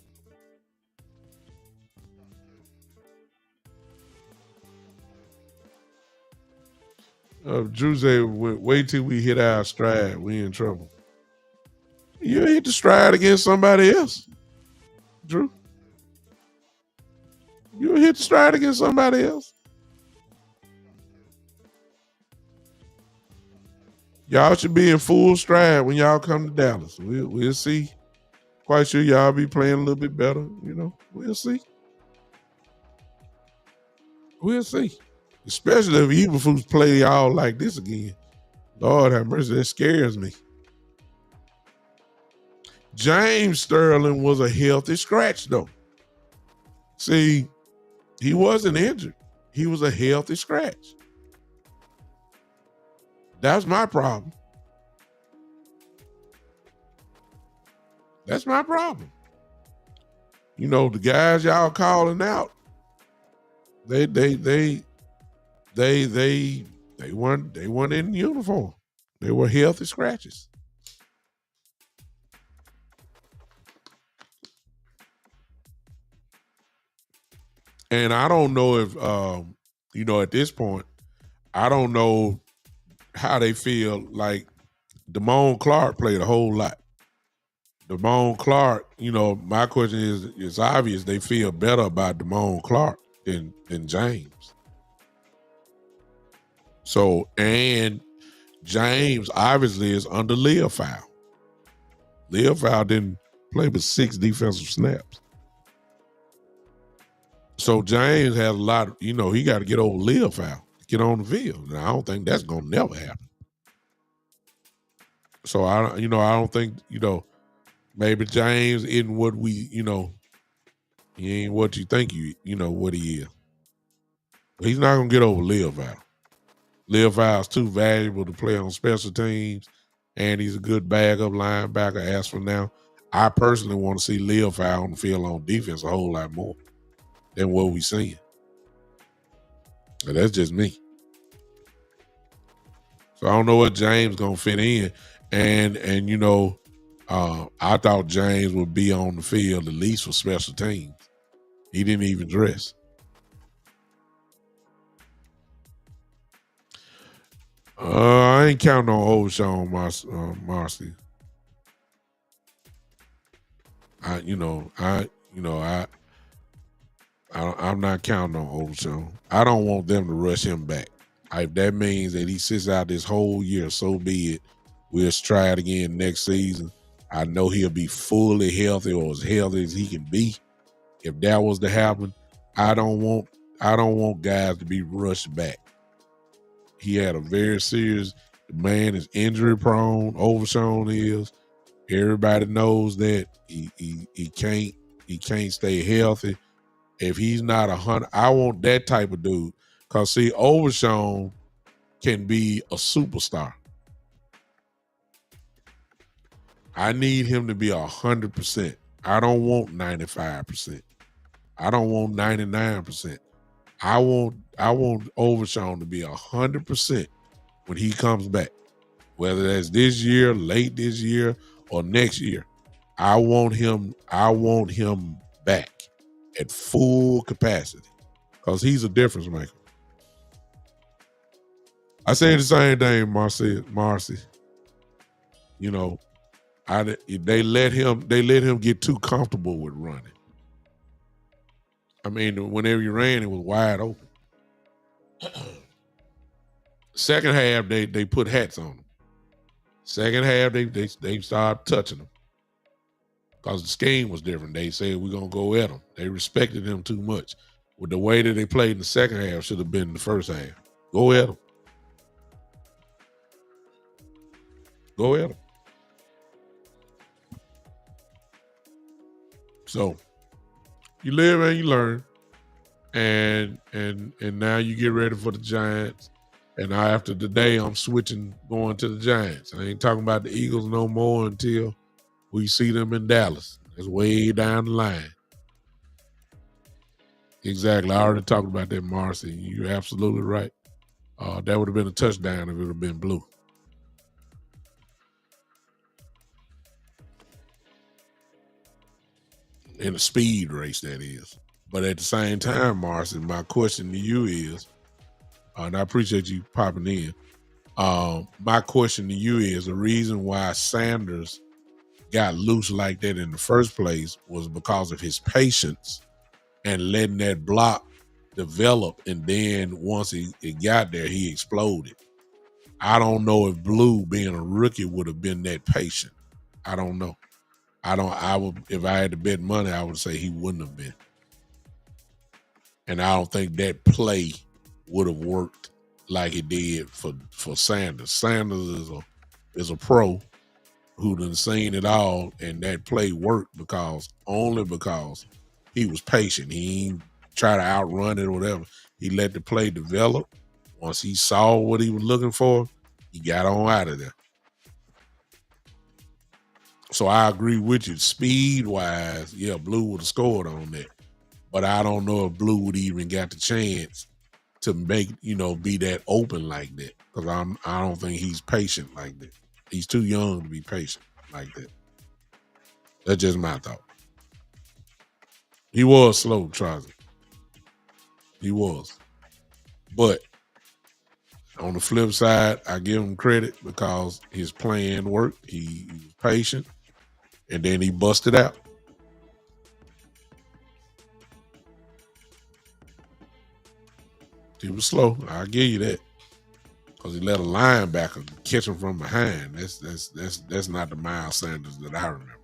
Drew said, wait till we hit our stride. We in trouble. You hit the stride against somebody else, Drew. You hit the stride against somebody else. Y'all should be in full stride when y'all come to Dallas. We'll see. Quite sure y'all be playing a little bit better. You know, we'll see. We'll see. Especially if Eberflus play y'all like this again. Lord have mercy, that scares me. James Sterling was a healthy scratch, though. See, he wasn't injured. He was a healthy scratch. That's my problem. That's my problem. You know, the guys y'all calling out, they weren't in uniform. They were healthy scratches. And I don't know if at this point, I don't know how they feel. Like Damone Clark played a whole lot. Damone Clark, my question is, it's obvious they feel better about Damone Clark than James. So, and James obviously is under Leofow. Leofow didn't play but 6 defensive snaps. So James has a lot of, he got to get over Leofow to get on the field. And I don't think that's going to never happen. So I don't think, maybe James isn't what he ain't what you think what he is. But he's not going to get over Leofow. Leofow's too valuable to play on special teams, and he's a good backup linebacker. As for now, I personally want to see Leofow on the field on defense a whole lot more than what we're seeing. And that's just me. So I don't know what James gonna fit in. And I thought James would be on the field at least for special teams. He didn't even dress. I ain't counting on Overshawn Marcy. I'm not counting on Overshawn. I don't want them to rush him back. If that means that he sits out this whole year, so be it. We'll try it again next season. I know he'll be fully healthy or as healthy as he can be. If that was to happen, I don't want guys to be rushed back. He had a very serious, the man is injury prone. Overshawn is. Everybody knows that he can't stay healthy. If he's not 100, I want that type of dude. Because see, Overshawn can be a superstar. I need him to be 100%. I don't want 95%. I don't want 99%. I want Overshawn to be 100% when he comes back. Whether that's this year, late this year, or next year. I want him back at full capacity. Because he's a difference maker. I say the same thing, Marcy. They let him get too comfortable with running. I mean, whenever you ran, it was wide open. Second half, they put hats on them. Second half, they started touching them because the scheme was different. They said we're gonna go at them. They respected them too much. With the way that they played in the second half, should have been in the first half. Go at them. Go at them. So you live and you learn, and now you get ready for the Giants. And now after today, I'm switching, going to the Giants. I ain't talking about the Eagles no more until we see them in Dallas. It's way down the line. Exactly. I already talked about that, Marcy. You're absolutely right. That would have been a touchdown if it would have been blue. In a speed race, that is. But at the same time, Marcy, my question to you is, and I appreciate you popping in. My question to you is, the reason why Sanders got loose like that in the first place was because of his patience and letting that block develop. And then once it got there, he exploded. I don't know if Blue, being a rookie, would have been that patient. I don't know. I would, if I had to bet money, I would say he wouldn't have been. And I don't think that play would have worked like it did for Sanders. Sanders is a pro who done seen it all, and that play worked only because he was patient. He ain't try to outrun it or whatever. He let the play develop. Once he saw what he was looking for, he got on out of there. So I agree with you. Speed wise, yeah, Blue would have scored on that. But I don't know if Blue would even got the chance to make, be that open like that. Because I don't think he's patient like that. He's too young to be patient like that. That's just my thought. He was slow, Trozzy. He was. But on the flip side, I give him credit because his plan worked. He was patient, and then he busted out. He was slow. I'll give you that. Because he let a linebacker catch him from behind. That's not the Miles Sanders that I remember.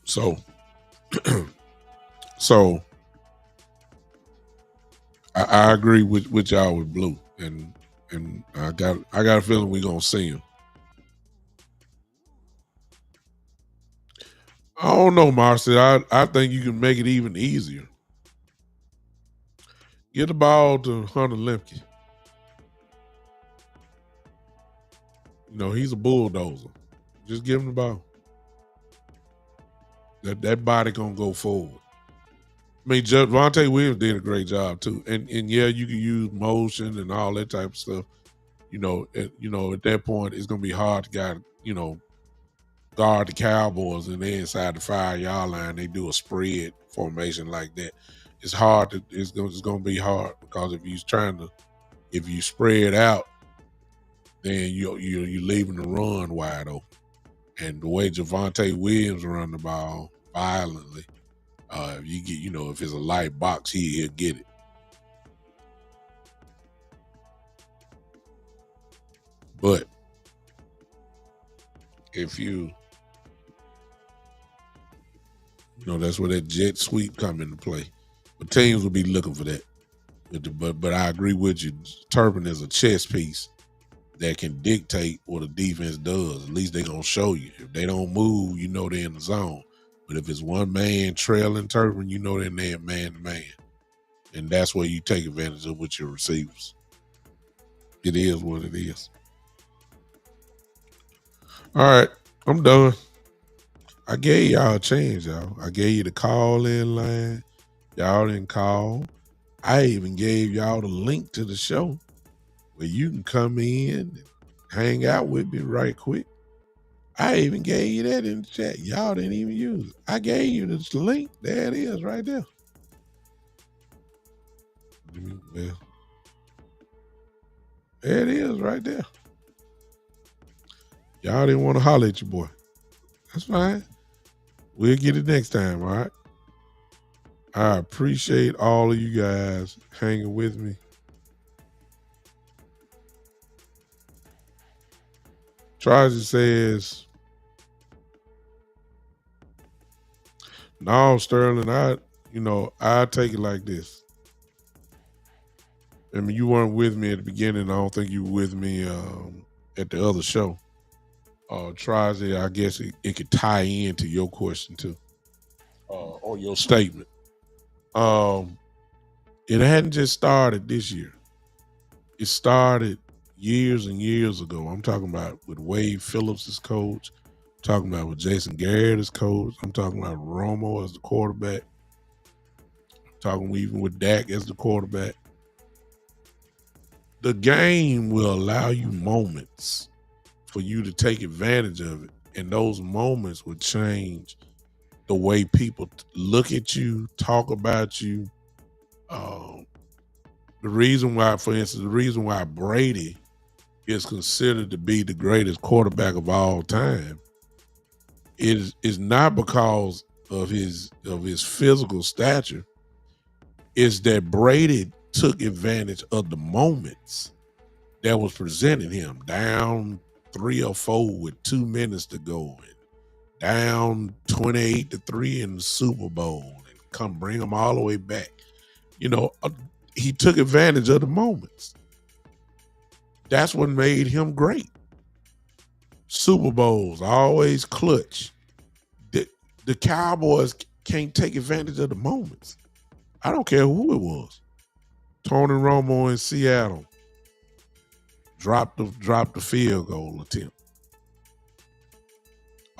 So, I agree with y'all with Blue, and I got a feeling we're gonna see him. I don't know, Marcy. I think you can make it even easier. Get the ball to Hunter Lemke. He's a bulldozer. Just give him the ball. That body gonna go forward. I mean, Javonte Williams did a great job too, and yeah, you can use motion and all that type of stuff. At that point, it's gonna be hard to guard the Cowboys, and they inside the 5-yard line. They do a spread formation like that. It's hard to. It's gonna be hard because if you spread out, then you're leaving the run wide open. And the way Javonte Williams run the ball violently, if you get, if it's a light box, he'll get it. But if that's where that jet sweep come into play. But teams will be looking for that. But I agree with you. Turpin is a chess piece that can dictate what a defense does. At least they're going to show you. If they don't move, they're in the zone. But if it's one man trailing Turpin, they're man to man. And that's where you take advantage of with your receivers. It is what it is. All right, I'm done. I gave y'all a chance, y'all. I gave you the call-in line. Y'all didn't call. I even gave y'all the link to the show where you can come in and hang out with me right quick. I even gave you that in the chat. Y'all didn't even use it. I gave you this link. There it is right there. Well, there it is right there. Y'all didn't want to holler at your boy. That's fine. We'll get it next time, all right? I appreciate all of you guys hanging with me. Tracy says, no, Sterling, I take it like this. I mean, you weren't with me at the beginning. I don't think you were with me at the other show. Tracy, I guess it could tie into your question too, or your statement. It hadn't just started this year. It started years and years ago. I'm talking about with Wade Phillips as coach. I'm talking about with Jason Garrett as coach. I'm talking about Romo as the quarterback. I'm talking even with Dak as the quarterback. The game will allow you moments for you to take advantage of it. And those moments will change the way people look at you, talk about you. The reason why, for instance, the reason why Brady is considered to be the greatest quarterback of all time is not because of his physical stature. It's that Brady took advantage of the moments that was presented him, down 3 or 4 with 2 minutes to go, and down 28-3 in the Super Bowl, and come bring them all the way back. He took advantage of the moments. That's what made him great. Super Bowls, always clutch. The Cowboys can't take advantage of the moments. I don't care who it was. Tony Romo in Seattle dropped the field goal attempt.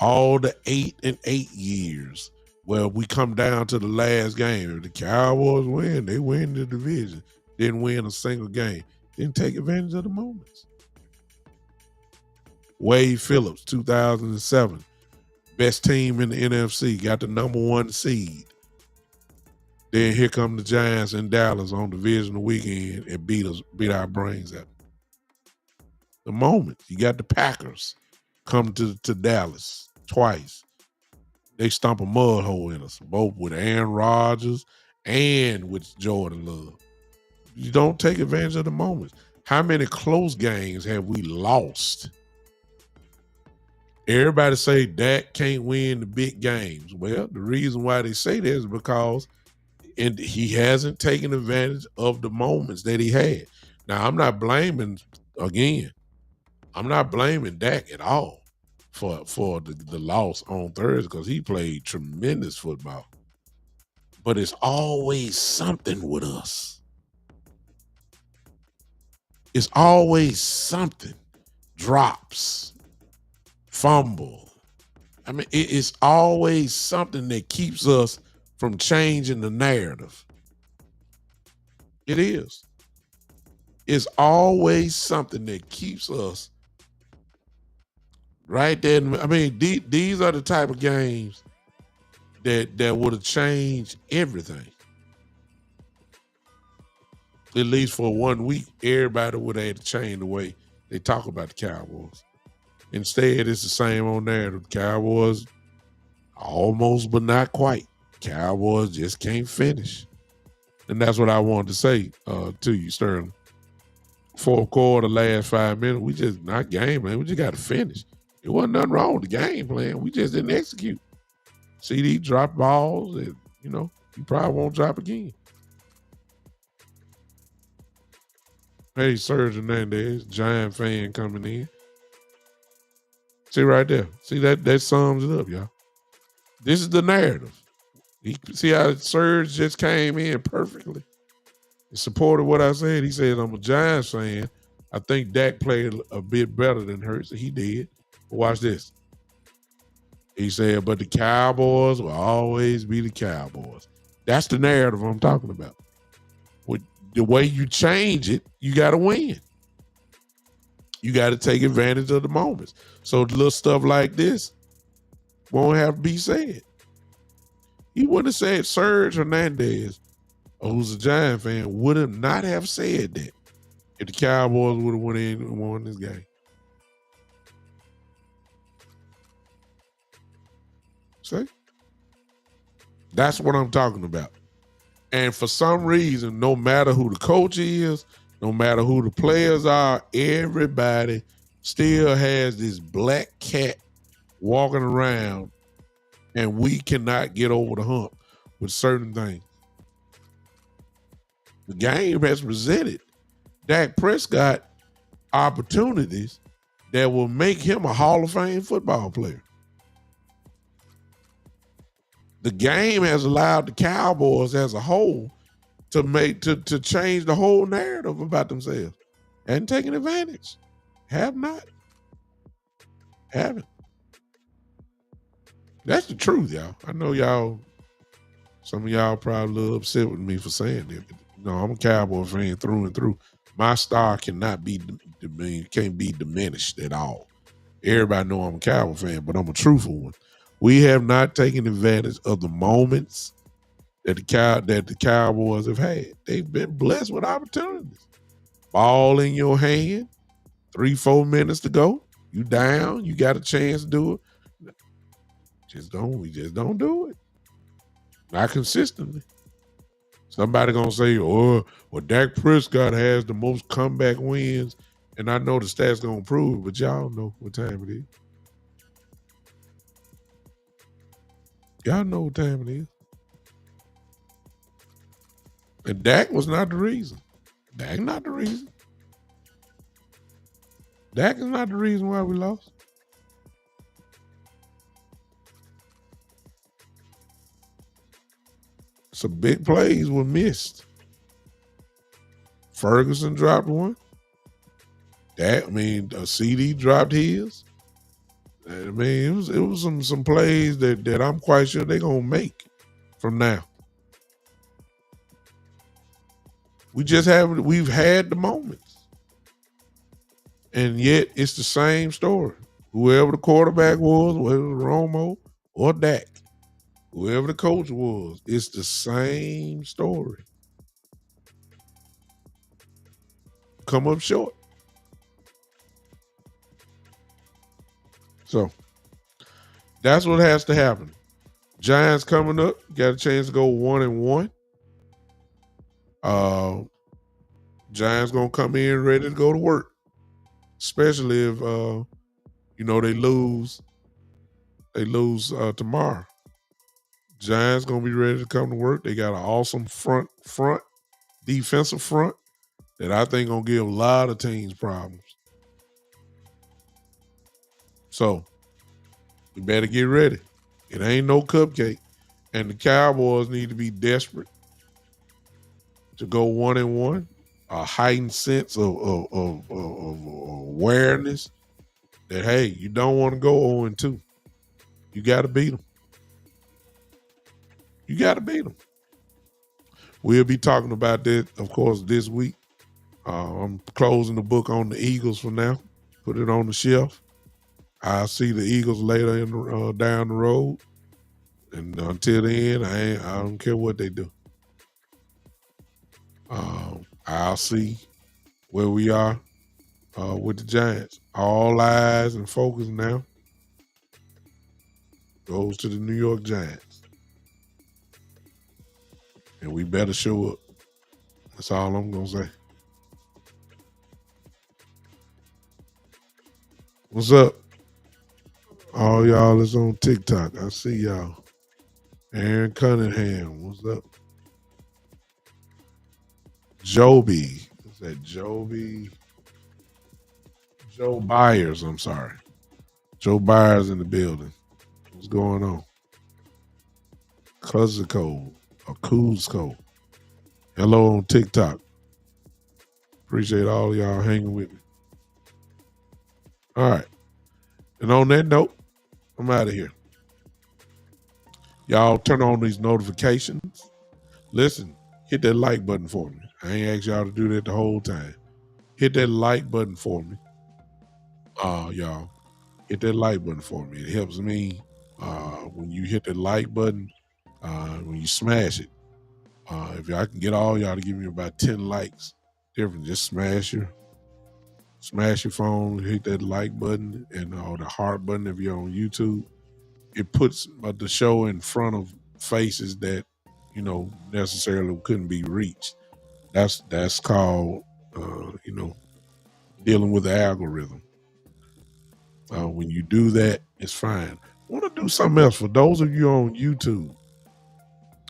All the 8-8 years where we come down to the last game. If the Cowboys win, they win the division. Didn't win a single game. Didn't take advantage of the moments. Wade Phillips, 2007. Best team in the NFC, got the number 1 seed. Then here come the Giants in Dallas on divisional weekend and beat our brains out. The moment. You got the Packers come to Dallas twice. They stomp a mud hole in us, both with Aaron Rodgers and with Jordan Love. You don't take advantage of the moments. How many close games have we lost? Everybody say Dak can't win the big games. Well, the reason why they say that is because he hasn't taken advantage of the moments that he had. Now, I'm not blaming Dak at all for the loss on Thursday because he played tremendous football. But it's always something with us. It's always something. Drops, fumble. I mean, it's always something that keeps us from changing the narrative. It is. It's always something that keeps us right there. I mean, these are the type of games that would have changed everything. At least for 1 week, everybody would have had to change the way they talk about the Cowboys. Instead, it's the same old narrative. Cowboys almost, but not quite. Cowboys just can't finish. And that's what I wanted to say to you, Sterling. Fourth quarter, last 5 minutes, we just not game plan. We just got to finish. It wasn't nothing wrong with the game plan. We just didn't execute. CD dropped balls, and you probably won't drop again. Hey, Serge Hernandez, Giant fan coming in. See right there. See that sums it up, y'all. This is the narrative. See how Serge just came in perfectly. He supported what I said. He said, I'm a Giants fan. I think Dak played a bit better than Hurts. He did. But watch this. He said, but the Cowboys will always be the Cowboys. That's the narrative I'm talking about. With the way you change it, you got to win. You got to take advantage of the moments. So little stuff like this won't have to be said. He wouldn't have said Serge Hernandez, who's a Giant fan, would have not have said that if the Cowboys would have went in and won this game. See? That's what I'm talking about. And for some reason, no matter who the coach is, no matter who the players are, everybody still has this black cat walking around, and we cannot get over the hump with certain things. The game has presented Dak Prescott opportunities that will make him a Hall of Fame football player. The game has allowed the Cowboys as a whole to change the whole narrative about themselves and taking advantage. Have not. Haven't. That's the truth, y'all. I know y'all, some of y'all probably a little upset with me for saying that, but no, I'm a Cowboy fan through and through. My star cannot be can't be diminished at all. Everybody know I'm a Cowboy fan, but I'm a truthful one. We have not taken advantage of the moments that the Cowboys have had. They've been blessed with opportunities. Ball in your hand, 3-4 minutes to go. You down, you got a chance to do it. We just don't do it. Not consistently. Somebody gonna say, well, Dak Prescott has the most comeback wins, and I know the stats gonna prove it, but y'all know what time it is. Y'all know what time it is. And Dak was not the reason. Dak not the reason. Dak is not the reason why we lost. Some big plays were missed. Ferguson dropped one. CD dropped his. I mean, it was some plays that I'm quite sure they're gonna make from now. We've had the moments. And yet it's the same story. Whoever the quarterback was, whether it was Romo or Dak, whoever the coach was, it's the same story. Come up short. So that's what has to happen. Giants coming up, got a chance to go 1-1. Giants gonna come in ready to go to work, especially if they lose. They lose tomorrow. Giants gonna be ready to come to work. They got an awesome front defensive front that I think gonna give a lot of teams problems. So we better get ready. It ain't no cupcake, and the Cowboys need to be desperate to go 1-1. A heightened sense of awareness that, hey, you don't want to go 0-2. You got to beat them. You got to beat them. We'll be talking about that, of course, this week. I'm closing the book on the Eagles for now. Put it on the shelf. I'll see the Eagles later down the road. And until then, I don't care what they do. I'll see where we are with the Giants. All eyes and focus now goes to the New York Giants. And we better show up. That's all I'm going to say. What's up? All y'all is on TikTok. I see y'all. Aaron Cunningham. What's up? Joby. Is that Joby? Joe Byers, I'm sorry. Joe Byers in the building. What's going on? Kuzco or Kuzco. Hello on TikTok. Appreciate all y'all hanging with me. All right. And on that note, I'm out of here. Y'all turn on these notifications. Listen, hit that like button for me. I ain't asked y'all to do that the whole time. Hit that like button for me. Y'all, hit that like button for me. It helps me when you hit that like button, when you smash it. If I can get all y'all to give me about 10 likes, different, just smash your phone, hit that like button and the heart button if you're on YouTube. it puts the show in front of faces that necessarily couldn't be reached. That's called dealing with the algorithm. When you do that, it's fine. I want to do something else for those of you on YouTube.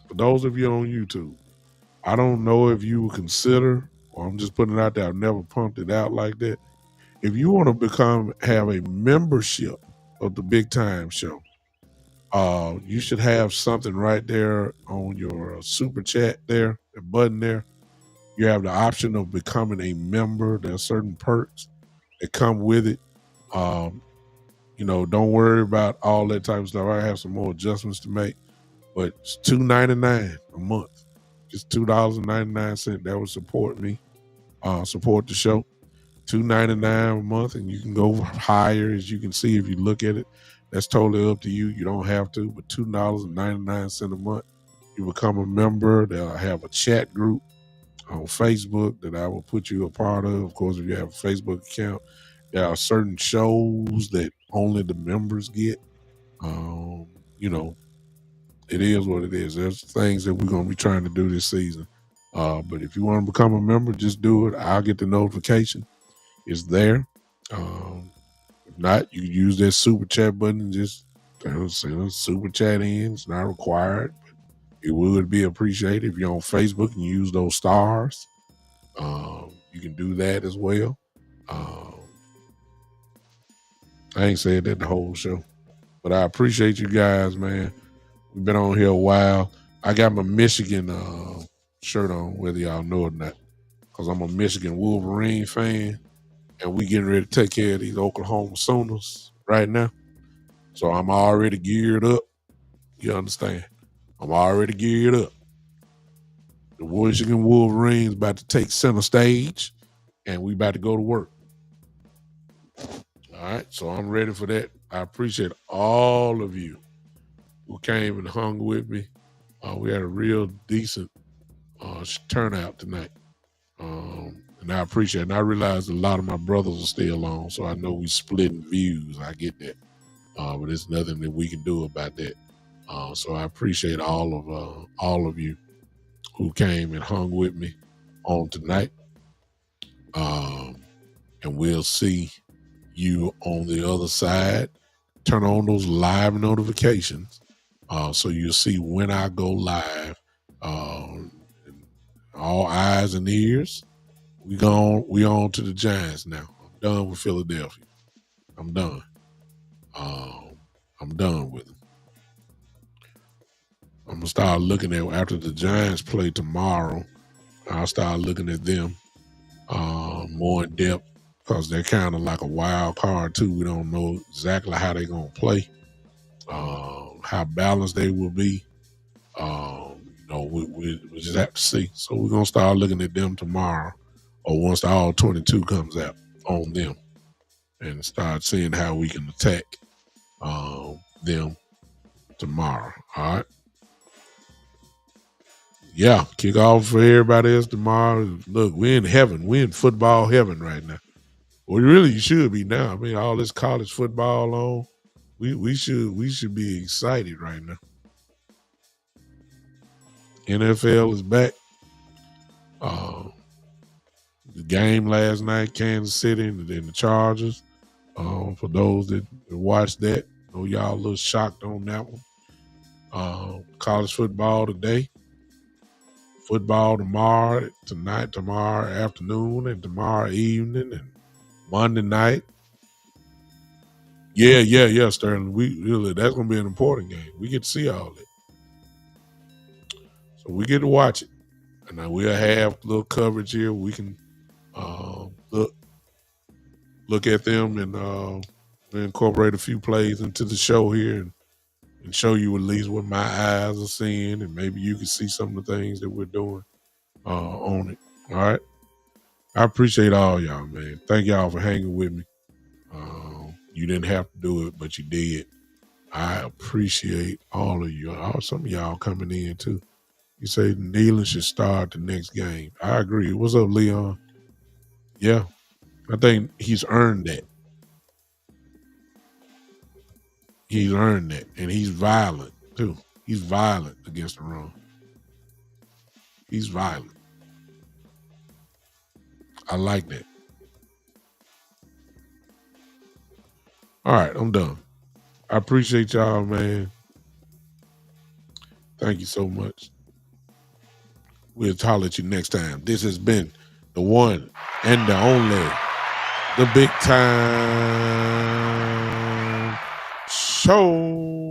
For those of you on YouTube, I don't know if you would consider, or I'm just putting it out there. I've never pumped it out like that. If you want to have a membership of the Big Time Show, you should have something right there on your super chat there, the button there. You have the option of becoming a member. There are certain perks that come with it. Um, don't worry about all that type of stuff. I have some more adjustments to make, but it's $2.99 a month. Just $2.99. That would support me, support the show. $2.99 a month, and you can go higher, as you can see if you look at it. That's totally up to you. You don't have to, but $2.99 a month. You become a member. They'll have a chat group on Facebook that I will put you a part of. Of course, if you have a Facebook account, there are certain shows that only the members get. Um, you know, it is what it is. There's things that we're going to be trying to do this season. But if you want to become a member, just do it. I'll get the notification. It's there. If not, you can use that super chat button and just send a super chat in. It's not required. It would be appreciated if you're on Facebook and you use those stars. You can do that as well. I ain't said that the whole show, but I appreciate you guys, man. We've been on here a while. I got my Michigan shirt on, whether y'all know it or not, because I'm a Michigan Wolverine fan, and we getting ready to take care of these Oklahoma Sooners right now. So I'm already geared up. You understand? I'm already geared up. The Michigan Wolverines about to take center stage, and we about to go to work. All right, so I'm ready for that. I appreciate all of you who came and hung with me. We had a real decent turnout tonight, and I appreciate it. And I realize a lot of my brothers are still on, so I know we splitting views. I get that, but there's nothing that we can do about that. So I appreciate all of you who came and hung with me on tonight, and we'll see you on the other side. Turn on those live notifications so you'll see when I go live. All eyes and ears. We on to the Giants now. I'm done with Philadelphia. I'm done. I'm done with them. I'm gonna start looking at after the Giants play tomorrow. I'll start looking at them more in depth because they're kind of like a wild card too. We don't know exactly how they're gonna play, how balanced they will be. We just have to see. So we're gonna start looking at them tomorrow, or once the all 22 comes out on them, and start seeing how we can attack them tomorrow. All right. Yeah, kick off for everybody else tomorrow. Look, we're in heaven. We're in football heaven right now. Well, really, you should be now. I mean, all this college football on. We should be excited right now. NFL is back. The game last night, Kansas City and the Chargers. For those that watched that, I know y'all a little shocked on that one. College football today. Football tomorrow afternoon, and tomorrow evening, and Monday night. Yeah, Sterling. That's gonna be an important game. We get to see all that. So we get to watch it. And now we'll have a little coverage here. We can look at them and incorporate a few plays into the show here and show you at least what my eyes are seeing, and maybe you can see some of the things that we're doing on it. All right. I appreciate all y'all, man. Thank y'all for hanging with me. You didn't have to do it, but you did. I appreciate all of you. Some of y'all coming in too. You say Nealon should start the next game. I agree. What's up, Leon? Yeah, I think he's earned that. He's earned that, and he's violent too. He's violent against the run. He's violent. I like that. All right, I'm done. I appreciate y'all, man. Thank you so much. We'll holler at you next time. This has been the one and the only, the big time show.